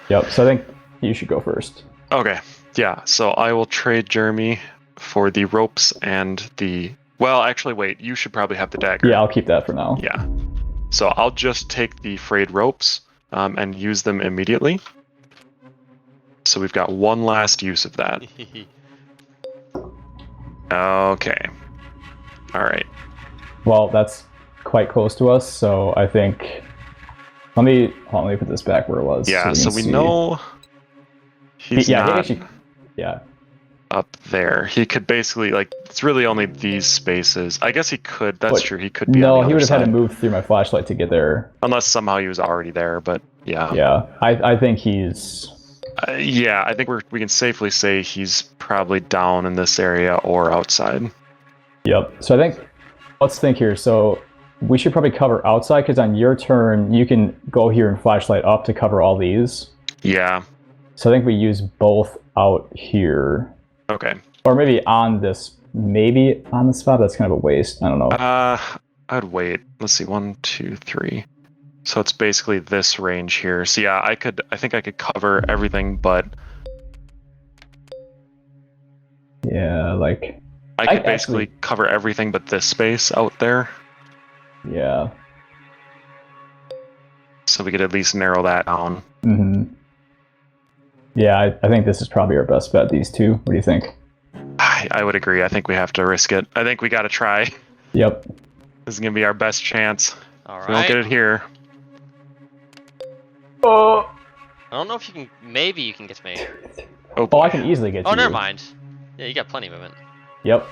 Yep. So I think you should go first. Okay. Yeah. So I will trade Jeremy for the ropes and the. Well, actually, wait. You should probably have the dagger. Yeah, I'll keep that for now. Yeah. So I'll just take the frayed ropes and use them immediately. So we've got one last use of that. Okay. All right. Well, that's quite close to us, so I think. Let me put this back where it was. Yeah. So can we see. know he's Yeah, he not actually. Yeah. up there. He could basically it's really only these spaces. I guess he could. That's What? true. He could be. No, on the he other would have had to side. move through my flashlight to get there. Unless somehow he was already there. But yeah. Yeah, I think he's. Yeah. I think we can safely say he's probably down in this area or outside. Yep. So I think. Let's think here. So we should probably cover outside because on your turn you can go here and flashlight up to cover all these. Yeah. So I think we use both out here, Okay. or maybe on this. Maybe on the spot. That's kind of a waste. I don't know. I'd wait. Let's see. 1, 2, 3. So it's basically this range here. So yeah, I think I could cover everything, but Yeah, like. I could basically cover everything but this space out there. Yeah. So we could at least narrow that down. Mm-hmm. Yeah, I think this is probably our best bet. These two. What do you think? I would agree. I think we have to risk it. I think we got to try. Yep. This is gonna be our best chance. All If we don't get right. it here. Oh. I don't know if you can. Maybe you can get to me. Oh, Oh, boy. I can easily get to Oh, you. never mind. Yeah, you got plenty of movement. Yep.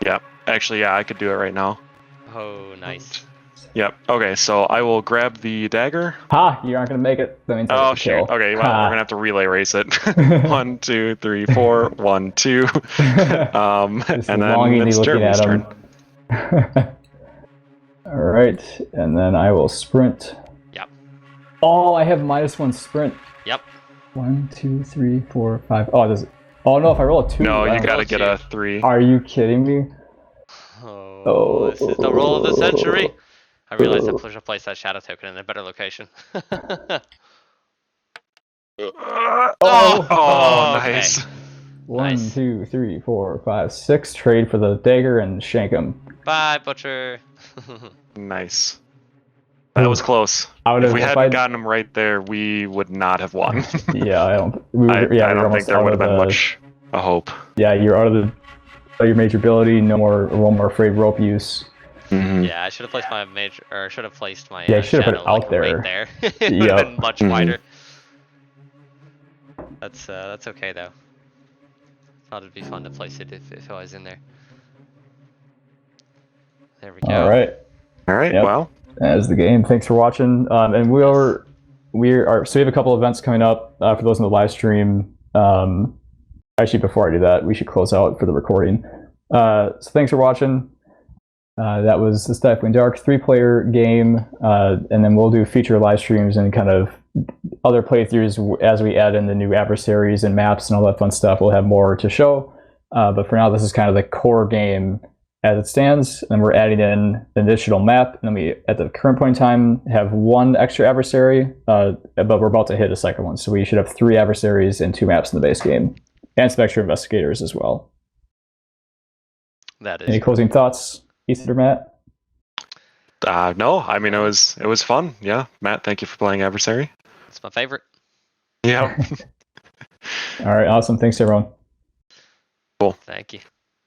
Yep. Actually, yeah, I could do it right now. Oh, nice. Yep. Okay, so I will grab the dagger. Ha! You aren't gonna make it. That means I Oh get the shoot. kill. Okay, well Ha. we're gonna have to relay race it. 1, 2, 3, 4. 1, 2. Just And longingly then it's looking Jeremy's at him. turn. All right, and then I will sprint. Yep. Oh, I have -1 sprint. Yep. 1, 2, 3, 4, 5. Oh, does it? Oh no! If I roll a 2. No, I you don't- gotta get a 3. Are you kidding me? Oh, this is the roll of the century. I realized I should have placed that shadow token in a better location. Oh, okay. nice. 1, Nice. 2, 3, 4, 5, 6. Trade for the dagger and shank him. Bye, butcher. Nice. That was close. I would If have. we If hadn't I, gotten him right there, we would not have won. yeah, I don't. We were, I yeah, we were don't almost think there out would of have been the- much a hope. Yeah, you're out of your major ability. No more. One more afraid rope use. Mhm. Yeah, I should have placed my major, or should have placed my Yeah, you should have put shadow it out like, right there. It would Yep. have been much Mhm. wider. That's okay though. Thought it'd be fun to place it if I was in there. There we go. All right. All right. Yep. Well, That is the game. Thanks for watching. And so we have a couple events coming up for those in the live stream. Actually, before I do that, we should close out for the recording. So thanks for watching. That was the Stifling Dark 3-player game, and then we'll do feature live streams and kind of other playthroughs as we add in the new adversaries and maps and all that fun stuff. We'll have more to show, but for now, this is kind of the core game as it stands, and we're adding in an additional map, and then we, at the current point in time, have one extra adversary, but we're about to hit a second one, so we should have 3 adversaries and 2 maps in the base game, and some extra investigators as well. That is. Any closing thoughts, Ethan or Matt? no. I mean, it was fun. Yeah, Matt, thank you for playing Adversary. It's my favorite. Yeah. All right, awesome. Thanks, everyone. Cool. Thank you.